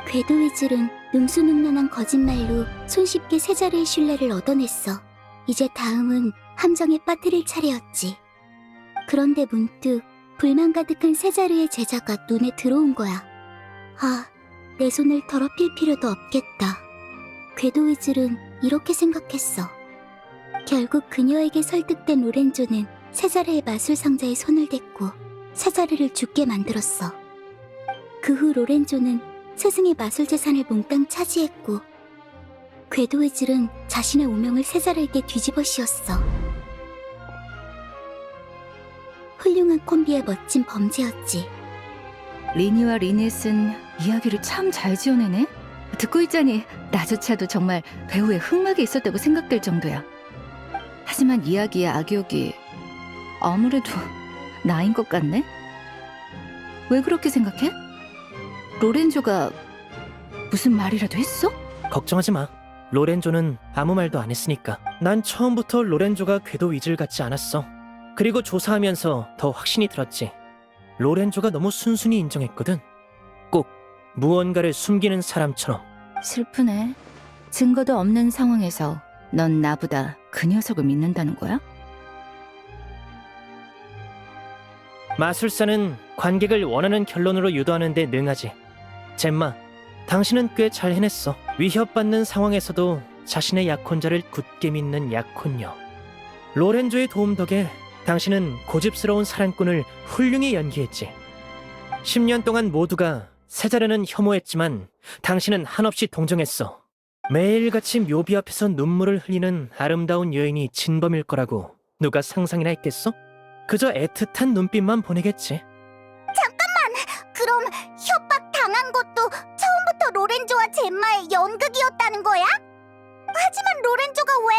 궤도 위즐은 능수능란한 거짓말로 손쉽게 세자르의 신뢰를 얻어냈어. 이제 다음은 함정에 빠뜨릴 차례였지. 그런데 문득 불만 가득한 세자르의 제자가 눈에 들어온 거야. 아, 내 손을 더럽힐 필요도 없겠다. 궤도 위즐은 이렇게 생각했어. 결국 그녀에게 설득된 로렌조는 세자르의 마술 상자에 손을 댔고 세자르를 죽게 만들었어. 그 후 로렌조는 스승의 마술 재산을 몽땅 차지했고 궤도 위즐은 자신의 오명을 세자르에게 뒤집어 씌웠어. 훌륭한 콤비의 멋진 범죄였지. 리니와 리넷은 이야기를 참 잘 지어내네. 듣고 있자니 나조차도 정말 배우의 흑막이 있었다고 생각될 정도야. 하지만 이야기의 악역이 아무래도 나인 것 같네? 왜 그렇게 생각해? 로렌조가 무슨 말이라도 했어? 걱정하지 마. 로렌조는 아무 말도 안 했으니까. 난 처음부터 로렌조가 궤도 위즐 같지 않았어. 그리고 조사하면서 더 확신이 들었지. 로렌조가 너무 순순히 인정했거든. 꼭 무언가를 숨기는 사람처럼. 슬프네. 증거도 없는 상황에서 넌 나보다 그 녀석을 믿는다는 거야? 마술사는 관객을 원하는 결론으로 유도하는 데 능하지. 젬마, 당신은 꽤 잘 해냈어. 위협받는 상황에서도 자신의 약혼자를 굳게 믿는 약혼녀. 로렌조의 도움 덕에 당신은 고집스러운 사랑꾼을 훌륭히 연기했지. 10년 동안 모두가 세자르는 혐오했지만 당신은 한없이 동정했어. 매일같이 묘비 앞에서 눈물을 흘리는 아름다운 여인이 진범일 거라고 누가 상상이나 했겠어? 그저 애틋한 눈빛만 보내겠지. 그럼 협박 당한 것도 처음부터 로렌조와 젬마의 연극이었다는 거야? 하지만 로렌조가 왜?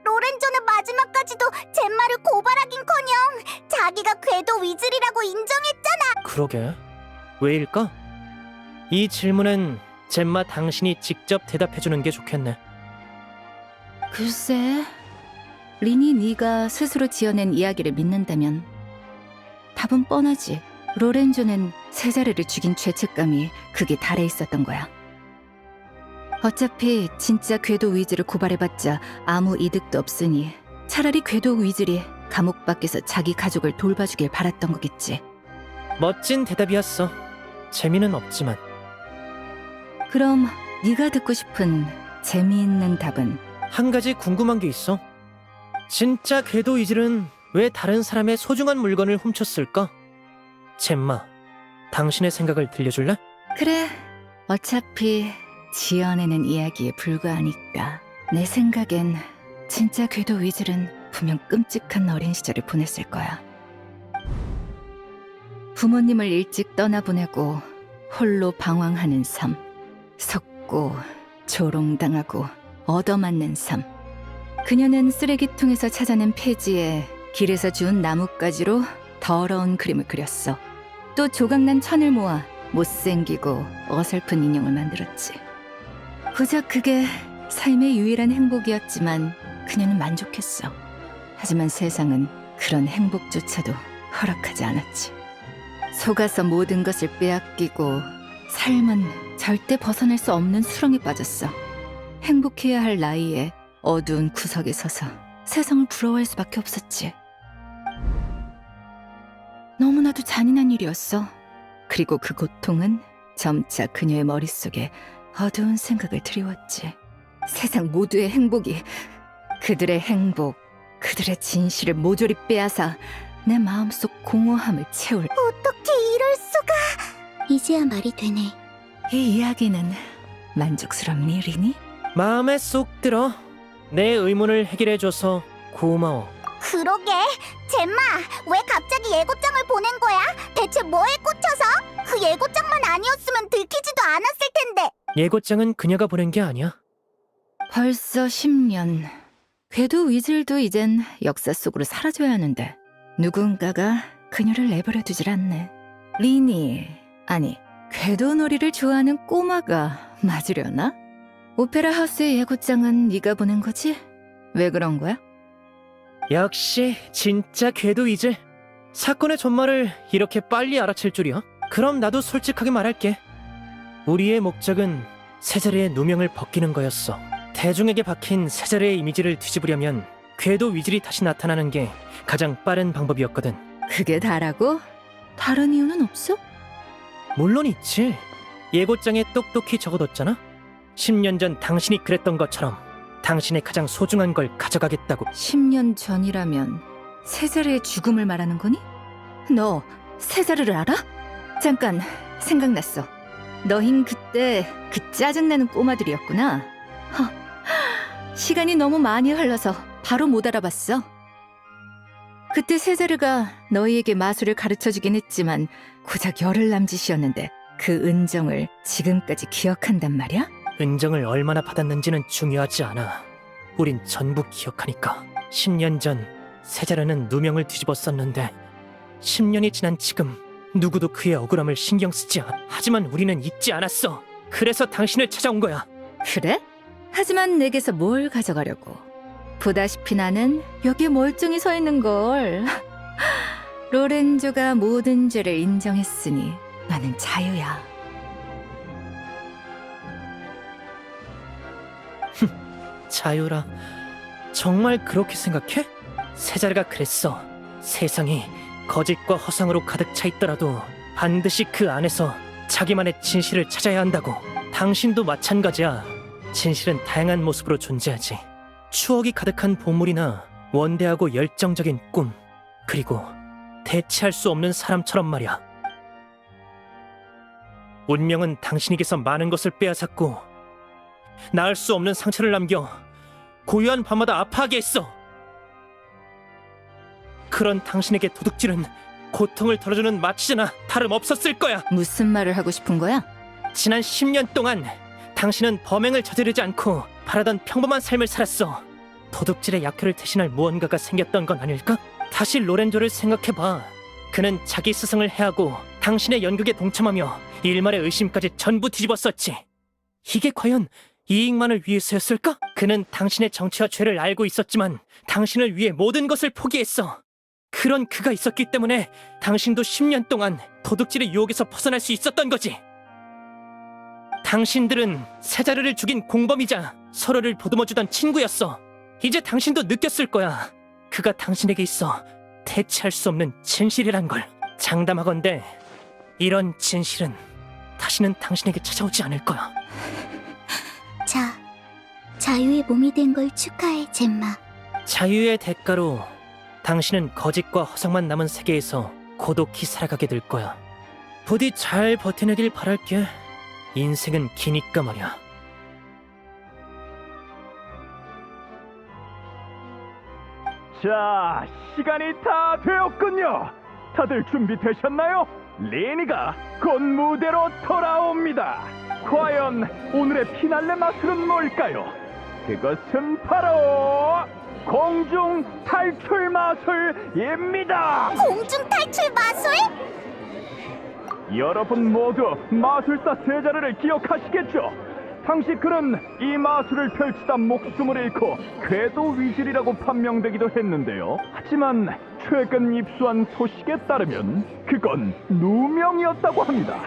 로렌조는 마지막까지도 젬마를 고발하긴커녕 자기가 궤도 위즐이라고 인정했잖아. 그러게. 왜일까? 이 질문엔 젬마 당신이 직접 대답해주는 게 좋겠네. 글쎄, 리니 네가 스스로 지어낸 이야기를 믿는다면 답은 뻔하지. 로렌조는 세자르를 죽인 죄책감이 극에 달해 있었던 거야. 어차피 진짜 궤도 위즐을 고발해봤자 아무 이득도 없으니 차라리 궤도 위즐이 감옥 밖에서 자기 가족을 돌봐주길 바랐던 거겠지. 멋진 대답이었어. 재미는 없지만. 그럼 네가 듣고 싶은 재미있는 답은? 한 가지 궁금한 게 있어. 진짜 궤도 위즐은 왜 다른 사람의 소중한 물건을 훔쳤을까? 젬마, 당신의 생각을 들려줄래? 그래, 어차피 지어내는 이야기에 불과하니까. 내 생각엔 진짜 궤도 위즐은 분명 끔찍한 어린 시절을 보냈을 거야. 부모님을 일찍 떠나보내고 홀로 방황하는 삶, 속고 조롱당하고 얻어맞는 삶. 그녀는 쓰레기통에서 찾아낸 폐지에 길에서 주운 나뭇가지로 더러운 그림을 그렸어. 또 조각난 천을 모아 못생기고 어설픈 인형을 만들었지. 고작 그게 삶의 유일한 행복이었지만 그녀는 만족했어. 하지만 세상은 그런 행복조차도 허락하지 않았지. 속아서 모든 것을 빼앗기고 삶은 절대 벗어날 수 없는 수렁에 빠졌어. 행복해야 할 나이에 어두운 구석에 서서 세상을 부러워할 수밖에 없었지. 너무나도 잔인한 일이었어. 그리고 그 고통은 점차 그녀의 머릿속에 어두운 생각을 드리웠지. 세상 모두의 행복이, 그들의 행복, 그들의 진실을 모조리 빼앗아 내 마음속 공허함을 채울. 어떻게 이럴 수가? 이제야 말이 되네. 이 이야기는 만족스럽니, 리니? 마음에 쏙 들어. 내 의문을 해결해줘서 고마워. 그러게, 젬마, 왜 갑자기 예고장을 보낸 거야? 대체 뭐에 꽂혀서? 그 예고장만 아니었으면 들키지도 않았을 텐데. 예고장은 그녀가 보낸 게 아니야. 벌써 10년. 궤도 위즐도 이젠 역사 속으로 사라져야 하는데 누군가가 그녀를 내버려 두질 않네. 리니, 아니 궤도 놀이를 좋아하는 꼬마가 맞으려나? 오페라 하우스의 예고장은 네가 보낸 거지? 왜 그런 거야? 역시 진짜 궤도이지. 사건의 전말을 이렇게 빨리 알아챌 줄이야. 그럼 나도 솔직하게 말할게. 우리의 목적은 세자르의 누명을 벗기는 거였어. 대중에게 박힌 세자르의 이미지를 뒤집으려면 궤도 위즐이 다시 나타나는 게 가장 빠른 방법이었거든. 그게 다라고? 다른 이유는 없어? 물론 있지. 예고장에 똑똑히 적어뒀잖아. 10년 전 당신이 그랬던 것처럼 당신의 가장 소중한 걸 가져가겠다고. 10년 전이라면 세자르의 죽음을 말하는 거니? 너 세자르를 알아? 잠깐 생각났어. 너흰 그때 그 짜증나는 꼬마들이었구나. 시간이 너무 많이 흘러서 바로 못 알아봤어. 그때 세자르가 너희에게 마술을 가르쳐주긴 했지만 고작 열흘 남짓이었는데 그 은정을 지금까지 기억한단 말이야? 은정을 얼마나 받았는지는 중요하지 않아. 우린 전부 기억하니까. 10년 전 세자르는 누명을 뒤집어 썼는데 10년이 지난 지금 누구도 그의 억울함을 신경 쓰지 않아. 하지만 우리는 잊지 않았어. 그래서 당신을 찾아온 거야. 그래? 하지만 내게서 뭘 가져가려고? 보다시피 나는 여기에 멀쩡히 서 있는 걸. 로렌조가 모든 죄를 인정했으니 나는 자유야. 자유라. 정말 그렇게 생각해? 세자르가 그랬어. 세상이 거짓과 허상으로 가득 차 있더라도 반드시 그 안에서 자기만의 진실을 찾아야 한다고. 당신도 마찬가지야. 진실은 다양한 모습으로 존재하지. 추억이 가득한 보물이나 원대하고 열정적인 꿈, 그리고 대체할 수 없는 사람처럼 말이야. 운명은 당신에게서 많은 것을 빼앗았고 나을 수 없는 상처를 남겨 고요한 밤마다 아파하게 했어. 그런 당신에게 도둑질은 고통을 덜어주는 마취잖아. 다름없었을 거야. 무슨 말을 하고 싶은 거야? 지난 10년 동안 당신은 범행을 저지르지 않고 바라던 평범한 삶을 살았어. 도둑질의 약효를 대신할 무언가가 생겼던 건 아닐까? 다시 로렌조를 생각해봐. 그는 자기 스승을 해하고 당신의 연극에 동참하며 일말의 의심까지 전부 뒤집었었지. 이게 과연 이익만을 위해서였을까? 그는 당신의 정체와 죄를 알고 있었지만 당신을 위해 모든 것을 포기했어. 그런 그가 있었기 때문에 당신도 10년 동안 도둑질의 유혹에서 벗어날 수 있었던 거지. 당신들은 세자르를 죽인 공범이자 서로를 보듬어주던 친구였어. 이제 당신도 느꼈을 거야. 그가 당신에게 있어 대체할 수 없는 진실이란 걸. 장담하건대 이런 진실은 다시는 당신에게 찾아오지 않을 거야. 자, 자유의 몸이 된 걸 축하해, 젬마. 자유의 대가로 당신은 거짓과 허상만 남은 세계에서 고독히 살아가게 될 거야. 부디 잘 버텨내길 바랄게. 인생은 기니까 말이야. 자, 시간이 다 되었군요. 다들 준비되셨나요? 리니가 곧 무대로 돌아옵니다. 과연 오늘의 피날레 마술은 뭘까요? 그것은 바로 공중 탈출 마술입니다. 공중 탈출 마술? 여러분 모두 마술사 세자르를 기억하시겠죠? 당시 그는 이 마술을 펼치다 목숨을 잃고 궤도 위질이라고 판명되기도 했는데요. 하지만 최근 입수한 소식에 따르면 그건 누명이었다고 합니다.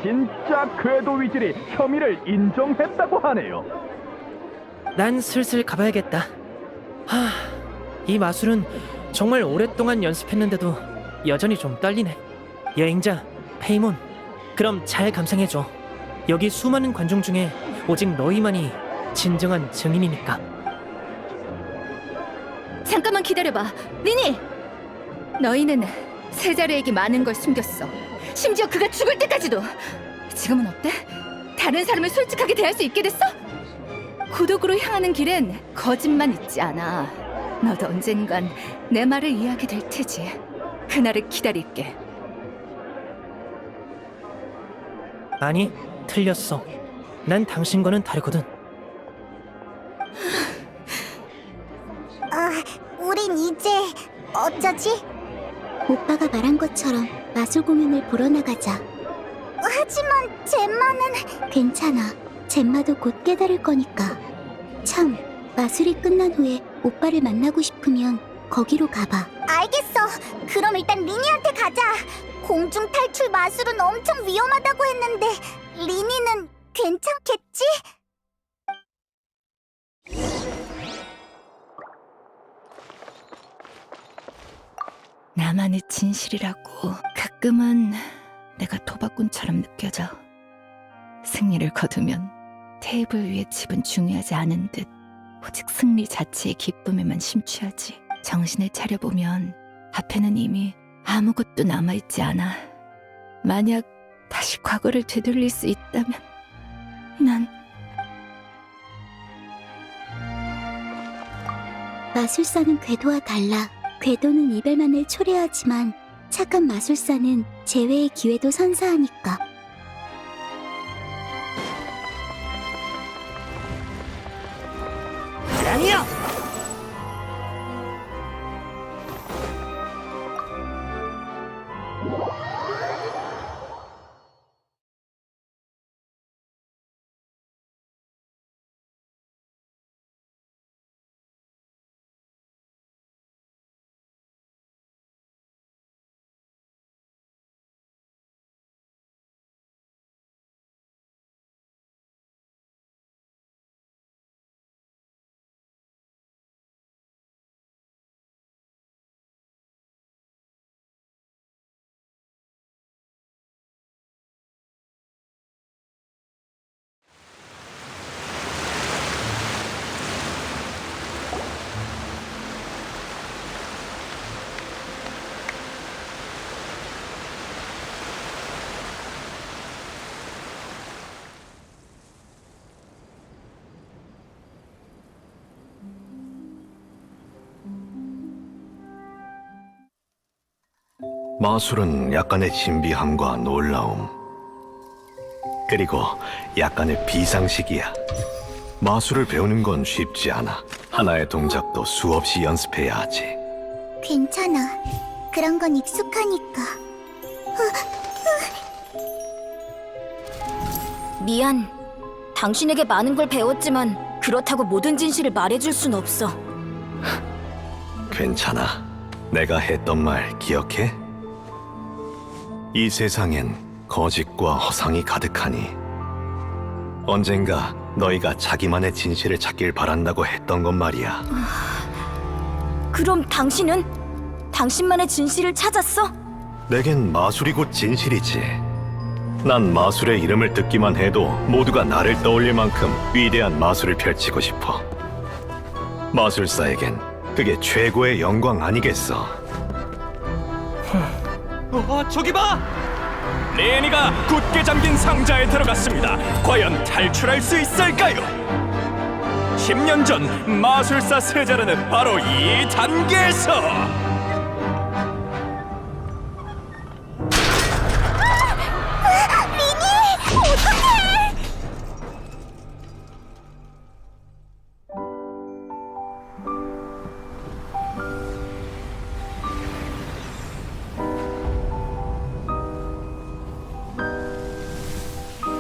진짜 궤도 위질이 혐의를 인정했다고 하네요. 난 슬슬 가봐야겠다. 이 마술은 정말 오랫동안 연습했는데도 여전히 좀 떨리네. 여행자, 페이몬, 그럼 잘 감상해줘. 여기 수많은 관중 중에 오직 너희만이 진정한 증인이니까. 잠깐만 기다려봐. 리니! 너희는 세자르에게 많은 걸 숨겼어. 심지어 그가 죽을 때까지도. 지금은 어때? 다른 사람을 솔직하게 대할 수 있게 됐어? 고독으로 향하는 길엔 거짓만 있지 않아. 너도 언젠간 내 말을 이해하게 될 테지. 그날을 기다릴게. 아니, 틀렸어. 난 당신과는 다르거든. 우린 이제 어쩌지? 오빠가 말한 것처럼 마술 공연을 보러 나가자. 하지만 젬마는... 괜찮아. 젬마도 곧 깨달을 거니까. 참, 마술이 끝난 후에 오빠를 만나고 싶으면 거기로 가봐. 알겠어. 그럼 일단 리니한테 가자. 공중 탈출 마술은 엄청 위험하다고 했는데 리니는 괜찮겠지? 나만의 진실이라고 가끔은 내가 도박꾼처럼 느껴져. 승리를 거두면 테이블 위의 집은 중요하지 않은 듯 오직 승리 자체의 기쁨에만 심취하지. 정신을 차려보면 앞에는 이미 아무것도 남아있지 않아. 만약 다시 과거를 되돌릴 수 있다면 난... 마술사는 궤도와 달라. 궤도는 이별만을 초래하지만 착한 마술사는 재회의 기회도 선사하니까. 아니야! 마술은 약간의 신비함과 놀라움, 그리고 약간의 비상식이야. 마술을 배우는 건 쉽지 않아. 하나의 동작도 수없이 연습해야 하지. 괜찮아. 그런 건 익숙하니까. 미안. 당신에게 많은 걸 배웠지만 그렇다고 모든 진실을 말해줄 순 없어. 괜찮아. 내가 했던 말 기억해? 이 세상엔 거짓과 허상이 가득하니 언젠가 너희가 자기만의 진실을 찾길 바란다고 했던 것 말이야. 그럼 당신은? 당신만의 진실을 찾았어? 내겐 마술이 곧 진실이지. 난 마술의 이름을 듣기만 해도 모두가 나를 떠올릴 만큼 위대한 마술을 펼치고 싶어. 마술사에겐 그게 최고의 영광 아니겠어. 저기 봐! 레니가 굳게 잠긴 상자에 들어갔습니다. 과연 탈출할 수 있을까요? 10년 전 마술사 세자르는 바로 이 단계에서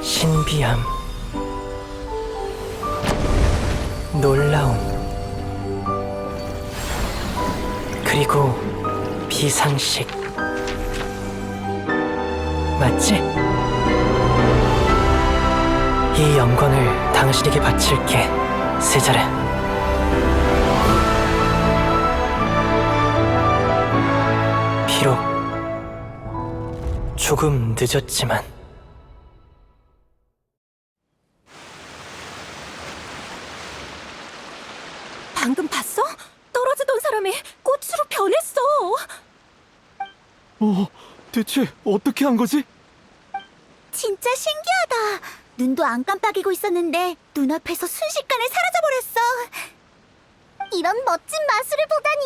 신비함, 그리고 비상식. 맞지? 이 영광을 당신에게 바칠게, 세자르. 비록 조금 늦었지만. 방금 봤어? 떨어지던 사람이 꽃으로 변했어. 대체 어떻게 한 거지? 진짜 신기하다. 눈도 안 깜빡이고 있었는데 눈앞에서 순식간에 사라져버렸어. 이런 멋진 마술을 보다니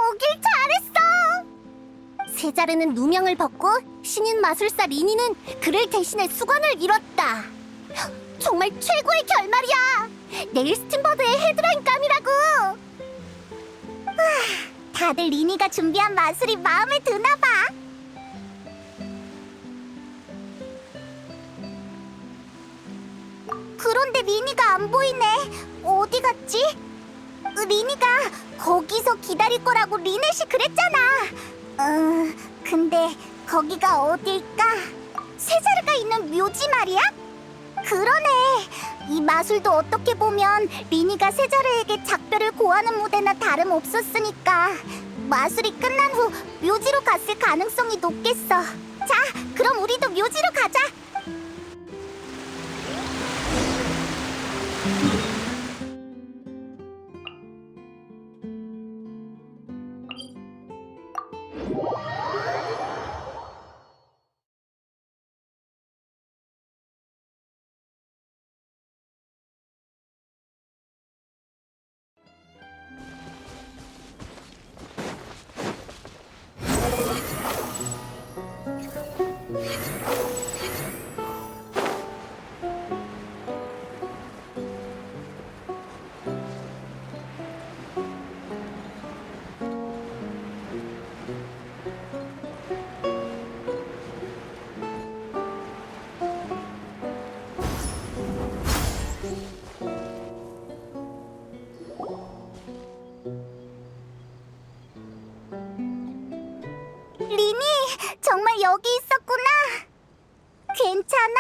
오길 잘했어. 세자르는 누명을 벗고 신인 마술사 리니는 그를 대신해 수건을 이뤘다. 정말 최고의 결말이야. 내일 스팀버드의 헤드라인감이라고. 다들 리니가 준비한 마술이 마음에 드나 봐. 그런데 리니가 안 보이네. 어디 갔지? 리니가 거기서 기다릴 거라고 리넷이 그랬잖아. 근데 거기가 어딜까? 세자르가 있는 묘지 말이야? 그러네. 이 마술도 어떻게 보면 리니가 세자르에게 작별을 고하는 무대나 다름없었으니까 마술이 끝난 후 묘지로 갔을 가능성이 높겠어. 자, 그럼 우리도 묘지로 가자. 리니, 정말 여기 있었구나. 괜찮아?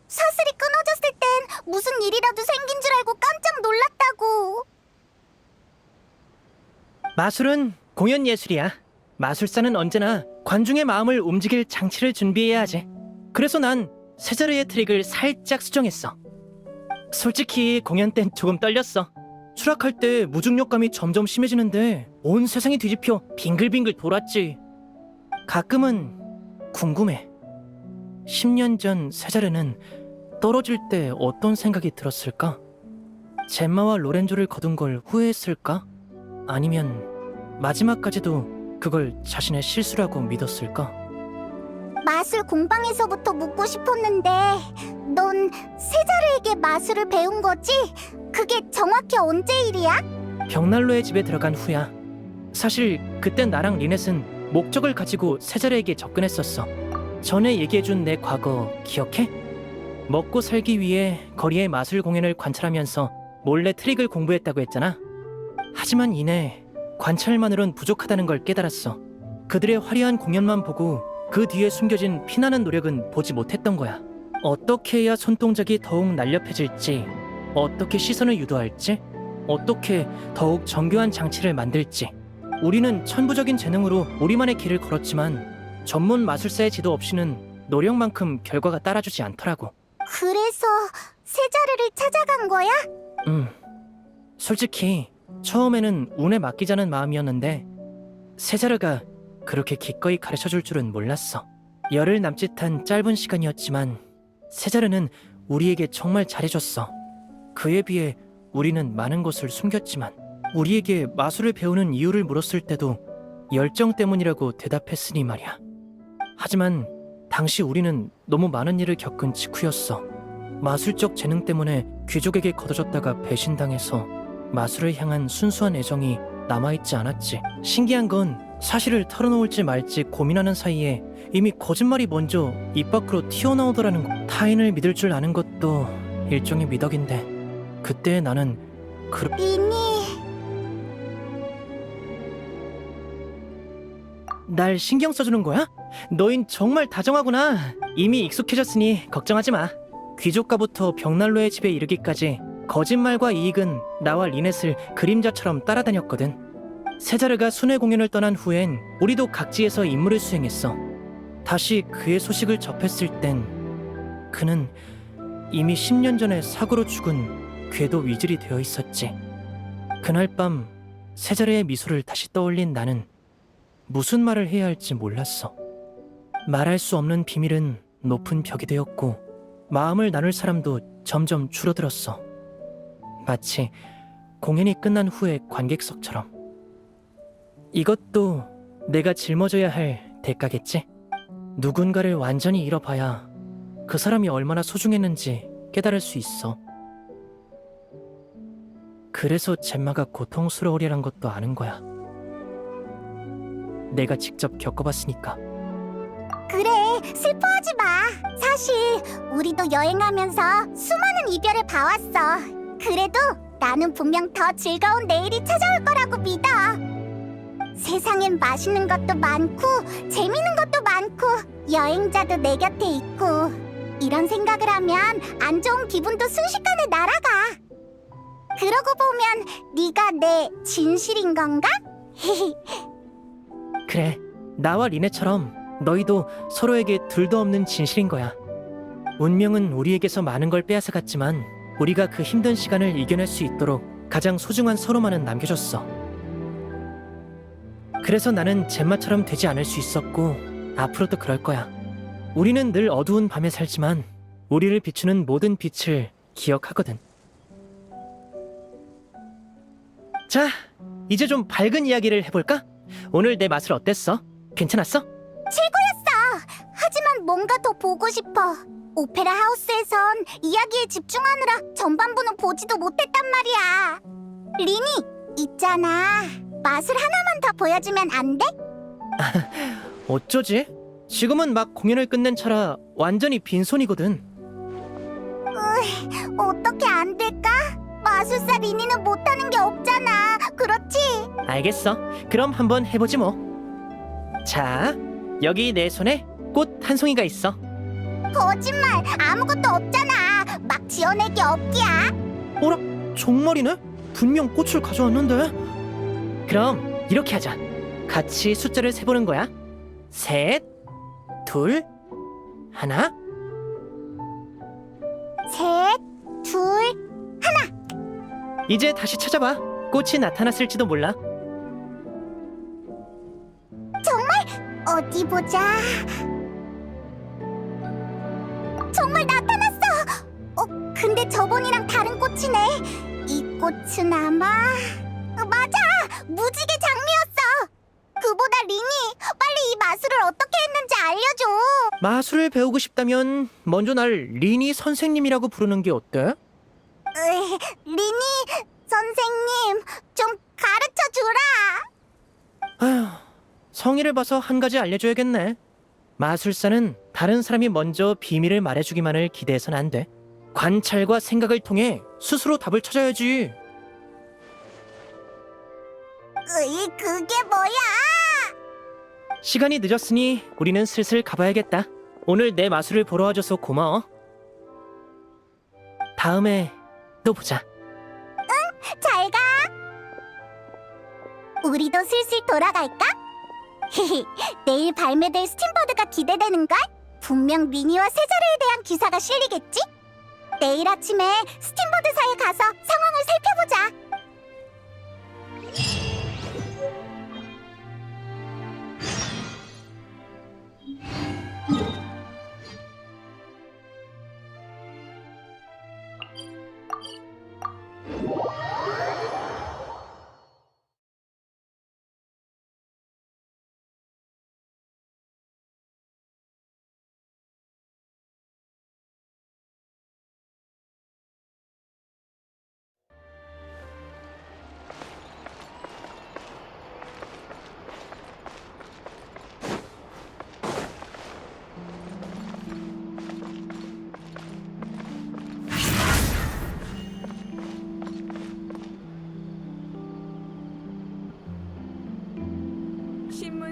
사슬이 끊어졌을 땐 무슨 일이라도 생긴 줄 알고 깜짝 놀랐다고. 마술은 공연 예술이야. 마술사는 언제나 관중의 마음을 움직일 장치를 준비해야 하지. 그래서 난 세자르의 트릭을 살짝 수정했어. 솔직히 공연 땐 조금 떨렸어. 추락할 때 무중력감이 점점 심해지는데 온 세상이 뒤집혀 빙글빙글 돌았지. 가끔은 궁금해. 10년 전 세자르는 떨어질 때 어떤 생각이 들었을까? 젬마와 로렌조를 거둔 걸 후회했을까? 아니면 마지막까지도 그걸 자신의 실수라고 믿었을까? 마술 공방에서부터 묻고 싶었는데 넌 세자르에게 마술을 배운 거지? 그게 정확히 언제 일이야? 벽난로의 집에 들어간 후야. 사실 그땐 나랑 리넷은 목적을 가지고 세자르에게 접근했었어. 전에 얘기해준 내 과거 기억해? 먹고 살기 위해 거리의 마술 공연을 관찰하면서 몰래 트릭을 공부했다고 했잖아. 하지만 이내 관찰만으론 부족하다는 걸 깨달았어. 그들의 화려한 공연만 보고 그 뒤에 숨겨진 피나는 노력은 보지 못했던 거야. 어떻게 해야 손동작이 더욱 날렵해질지, 어떻게 시선을 유도할지, 어떻게 더욱 정교한 장치를 만들지. 우리는 천부적인 재능으로 우리만의 길을 걸었지만 전문 마술사의 지도 없이는 노력만큼 결과가 따라주지 않더라고. 그래서 세자르를 찾아간 거야? 솔직히 처음에는 운에 맡기자는 마음이었는데 세자르가 그렇게 기꺼이 가르쳐줄 줄은 몰랐어. 열흘 남짓한 짧은 시간이었지만 세자르는 우리에게 정말 잘해줬어. 그에 비해 우리는 많은 것을 숨겼지만 우리에게 마술을 배우는 이유를 물었을 때도 열정 때문이라고 대답했으니 말이야. 하지만 당시 우리는 너무 많은 일을 겪은 직후였어. 마술적 재능 때문에 귀족에게 거둬졌다가 배신당해서 마술을 향한 순수한 애정이 남아있지 않았지. 신기한 건 사실을 털어놓을지 말지 고민하는 사이에 이미 거짓말이 먼저 입 밖으로 튀어나오더라는 거. 타인을 믿을 줄 아는 것도 일종의 미덕인데 그때 나는 리니, 날 신경 써주는 거야? 너흰 정말 다정하구나. 이미 익숙해졌으니 걱정하지 마. 귀족가부터 벽난로의 집에 이르기까지 거짓말과 이익은 나와 리넷을 그림자처럼 따라다녔거든. 세자르가 순회 공연을 떠난 후엔 우리도 각지에서 임무를 수행했어. 다시 그의 소식을 접했을 땐 그는 이미 10년 전에 사고로 죽은 궤도 위즐이 되어 있었지. 그날 밤 세자르의 미소를 다시 떠올린 나는 무슨 말을 해야 할지 몰랐어. 말할 수 없는 비밀은 높은 벽이 되었고 마음을 나눌 사람도 점점 줄어들었어. 마치 공연이 끝난 후의 관객석처럼. 이것도 내가 짊어져야 할 대가겠지? 누군가를 완전히 잃어봐야 그 사람이 얼마나 소중했는지 깨달을 수 있어. 그래서 젬마가 고통스러우리란 것도 아는 거야. 내가 직접 겪어봤으니까. 그래, 슬퍼하지 마. 사실 우리도 여행하면서 수많은 이별을 봐왔어. 그래도 나는 분명 더 즐거운 내일이 찾아올 거라고 믿어. 세상엔 맛있는 것도 많고 재밌는 것도 많고 여행자도 내 곁에 있고 이런 생각을 하면 안 좋은 기분도 순식간에 날아가. 그러고 보면 네가 내 진실인 건가? 그래, 나와 리네처럼 너희도 서로에게 둘도 없는 진실인 거야. 운명은 우리에게서 많은 걸 빼앗아갔지만 우리가 그 힘든 시간을 이겨낼 수 있도록 가장 소중한 서로만은 남겨줬어. 그래서 나는 젬마처럼 되지 않을 수 있었고 앞으로도 그럴 거야. 우리는 늘 어두운 밤에 살지만 우리를 비추는 모든 빛을 기억하거든. 자, 이제 좀 밝은 이야기를 해볼까? 오늘 내 맛을 어땠어? 괜찮았어? 최고였어. 하지만 뭔가 더 보고 싶어. 오페라 하우스에선 이야기에 집중하느라 전반부는 보지도 못했단 말이야. 리니, 있잖아. 맛을 하나만 더 보여주면 안 돼? 어쩌지? 지금은 막 공연을 끝낸 차라 완전히 빈손이거든. 어떻게 안 될까? 마술사 리니는 못하는 게 없잖아. 그렇지? 알겠어. 그럼 한번 해보지 뭐. 자, 여기 내 손에 꽃 한 송이가 있어. 거짓말. 아무것도 없잖아. 막 지어내기 없기야. 어라? 정말이네? 분명 꽃을 가져왔는데. 그럼 이렇게 하자. 같이 숫자를 세보는 거야. 셋, 둘, 하나. 셋, 둘. 이제 다시 찾아봐. 꽃이 나타났을지도 몰라. 어디 보자. 정말 나타났어. 근데 저번이랑 다른 꽃이네. 이 꽃은 아마 맞아. 무지개 장미였어. 그보다 리니, 빨리 이 마술을 어떻게 했는지 알려줘. 마술을 배우고 싶다면 먼저 날 리니 선생님이라고 부르는 게 어때? 리니 선생님, 좀 가르쳐 주라. 아휴, 성의를 봐서 한 가지 알려줘야겠네. 마술사는 다른 사람이 먼저 비밀을 말해주기만을 기대해선 안 돼. 관찰과 생각을 통해 스스로 답을 찾아야지. 그게 뭐야? 시간이 늦었으니 우리는 슬슬 가봐야겠다. 오늘 내 마술을 보러 와줘서 고마워. 다음에 또 보자. 잘 가. 우리도 슬슬 돌아갈까? 내일 발매될 스팀버드가 기대되는걸? 분명 리니와 세자르에 대한 기사가 실리겠지? 내일 아침에 스팀버드사에 가서 상황을 살펴보자.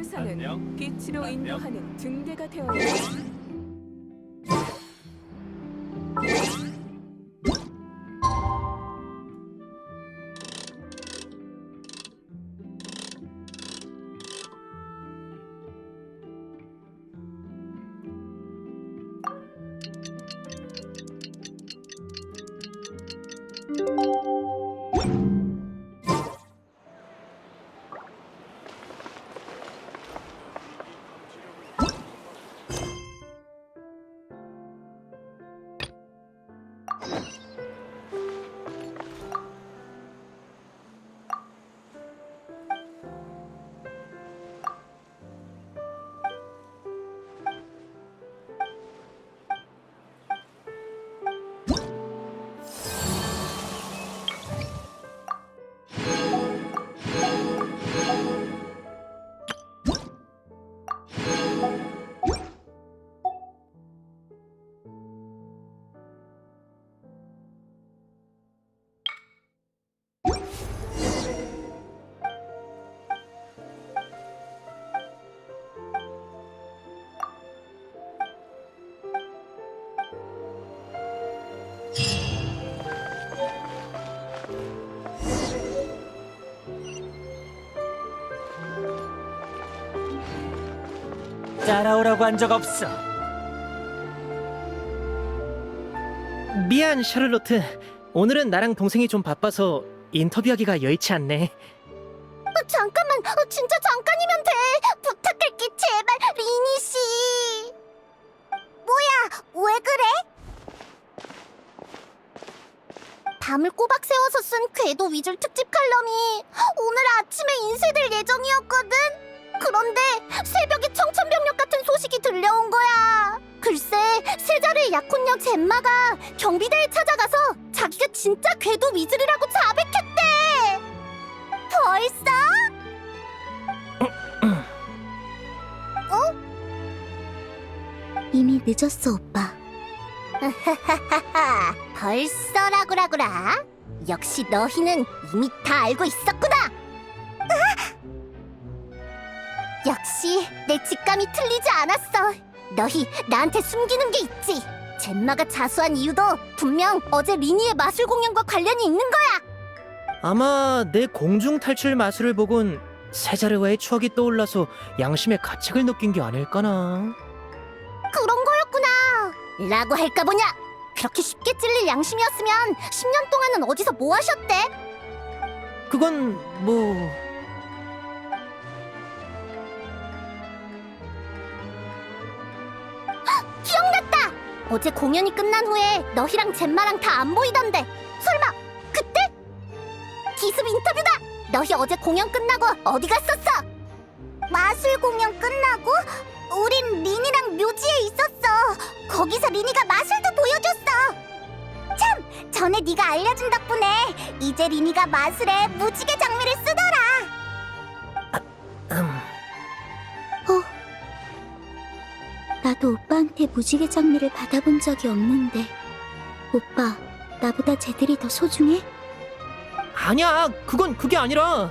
천사는 빛으로 인도하는 등대가 되어야 한다. 따라오라고 한 적 없어. 미안, 샤를로트. 오늘은 나랑 동생이 좀 바빠서 인터뷰하기가 여의치 않네. 잠깐만, 진짜 잠깐이면 돼. 부탁할게, 제발, 리니 씨. 뭐야, 왜 그래? 밤을 꼬박 세워서 쓴 궤도 위즐 특집 칼럼이 오늘 아침에 인쇄될 예정이었거든. 그런데 새벽에 청천벽력 같은 소식이 들려온 거야. 글쎄, 세자르의 약혼녀 젬마가 경비대에 찾아가서 자기가 진짜 궤도 위즐이라고 자백했대. 벌써? 이미 늦었어, 오빠. 벌써라구라구라. 역시 너희는 이미 다 알고 있었구나. 역시 내 직감이 틀리지 않았어. 너희 나한테 숨기는 게 있지. 젬마가 자수한 이유도 분명 어제 리니의 마술 공연과 관련이 있는 거야. 아마 내 공중 탈출 마술을 보곤 세자르와의 추억이 떠올라서 양심의 가책을 느낀 게 아닐까나. 그런 거였구나 라고 할까 보냐. 그렇게 쉽게 찔릴 양심이었으면 10년 동안은 어디서 뭐 하셨대? 그건 뭐... 기억났다! 어제 공연이 끝난 후에 너희랑 젬마랑 다 안 보이던데 설마 그때? 기습 인터뷰다! 너희 어제 공연 끝나고 어디 갔었어? 마술 공연 끝나고? 우린 리니랑 묘지에 있었어. 거기서 리니가 마술도 보여줬어. 참! 전에 네가 알려준 덕분에 이제 리니가 마술에 무지개 장미를 쓰더라. 나도 오빠한테 무지개 장미를 받아본 적이 없는데 오빠, 나보다 쟤들이 더 소중해? 아니야, 그건 그게 아니라...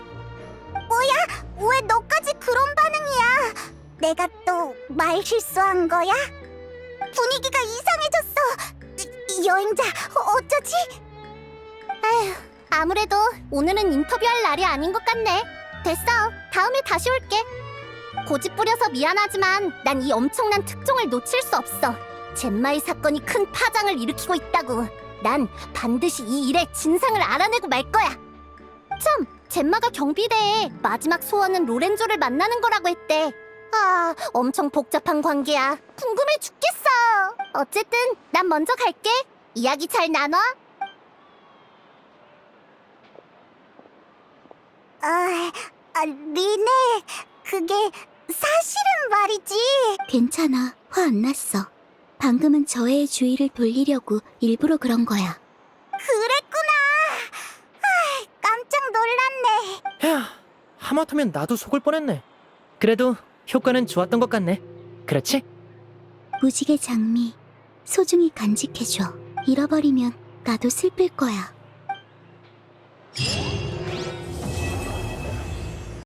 뭐야? 왜 너까지 그런 반응이야? 내가 또 말 실수한 거야? 분위기가 이상해졌어. 여행자, 어쩌지? 에휴, 아무래도 오늘은 인터뷰할 날이 아닌 것 같네. 됐어, 다음에 다시 올게. 고집 부려서 미안하지만 난 이 엄청난 특종을 놓칠 수 없어. 젬마의 사건이 큰 파장을 일으키고 있다고. 난 반드시 이 일의 진상을 알아내고 말 거야. 참, 젬마가 경비대에 마지막 소원은 로렌조를 만나는 거라고 했대. 아, 엄청 복잡한 관계야. 궁금해 죽겠어. 어쨌든 난 먼저 갈게. 이야기 잘 나눠. 리네, 그게 사실은 말이지. 괜찮아, 화 안 났어. 방금은 저의 주의를 돌리려고 일부러 그런 거야. 그랬구나. 깜짝 놀랐네. 휴, 하마터면 나도 속을 뻔했네. 그래도 효과는 좋았던 것 같네. 그렇지? 무지개 장미, 소중히 간직해줘. 잃어버리면 나도 슬플 거야.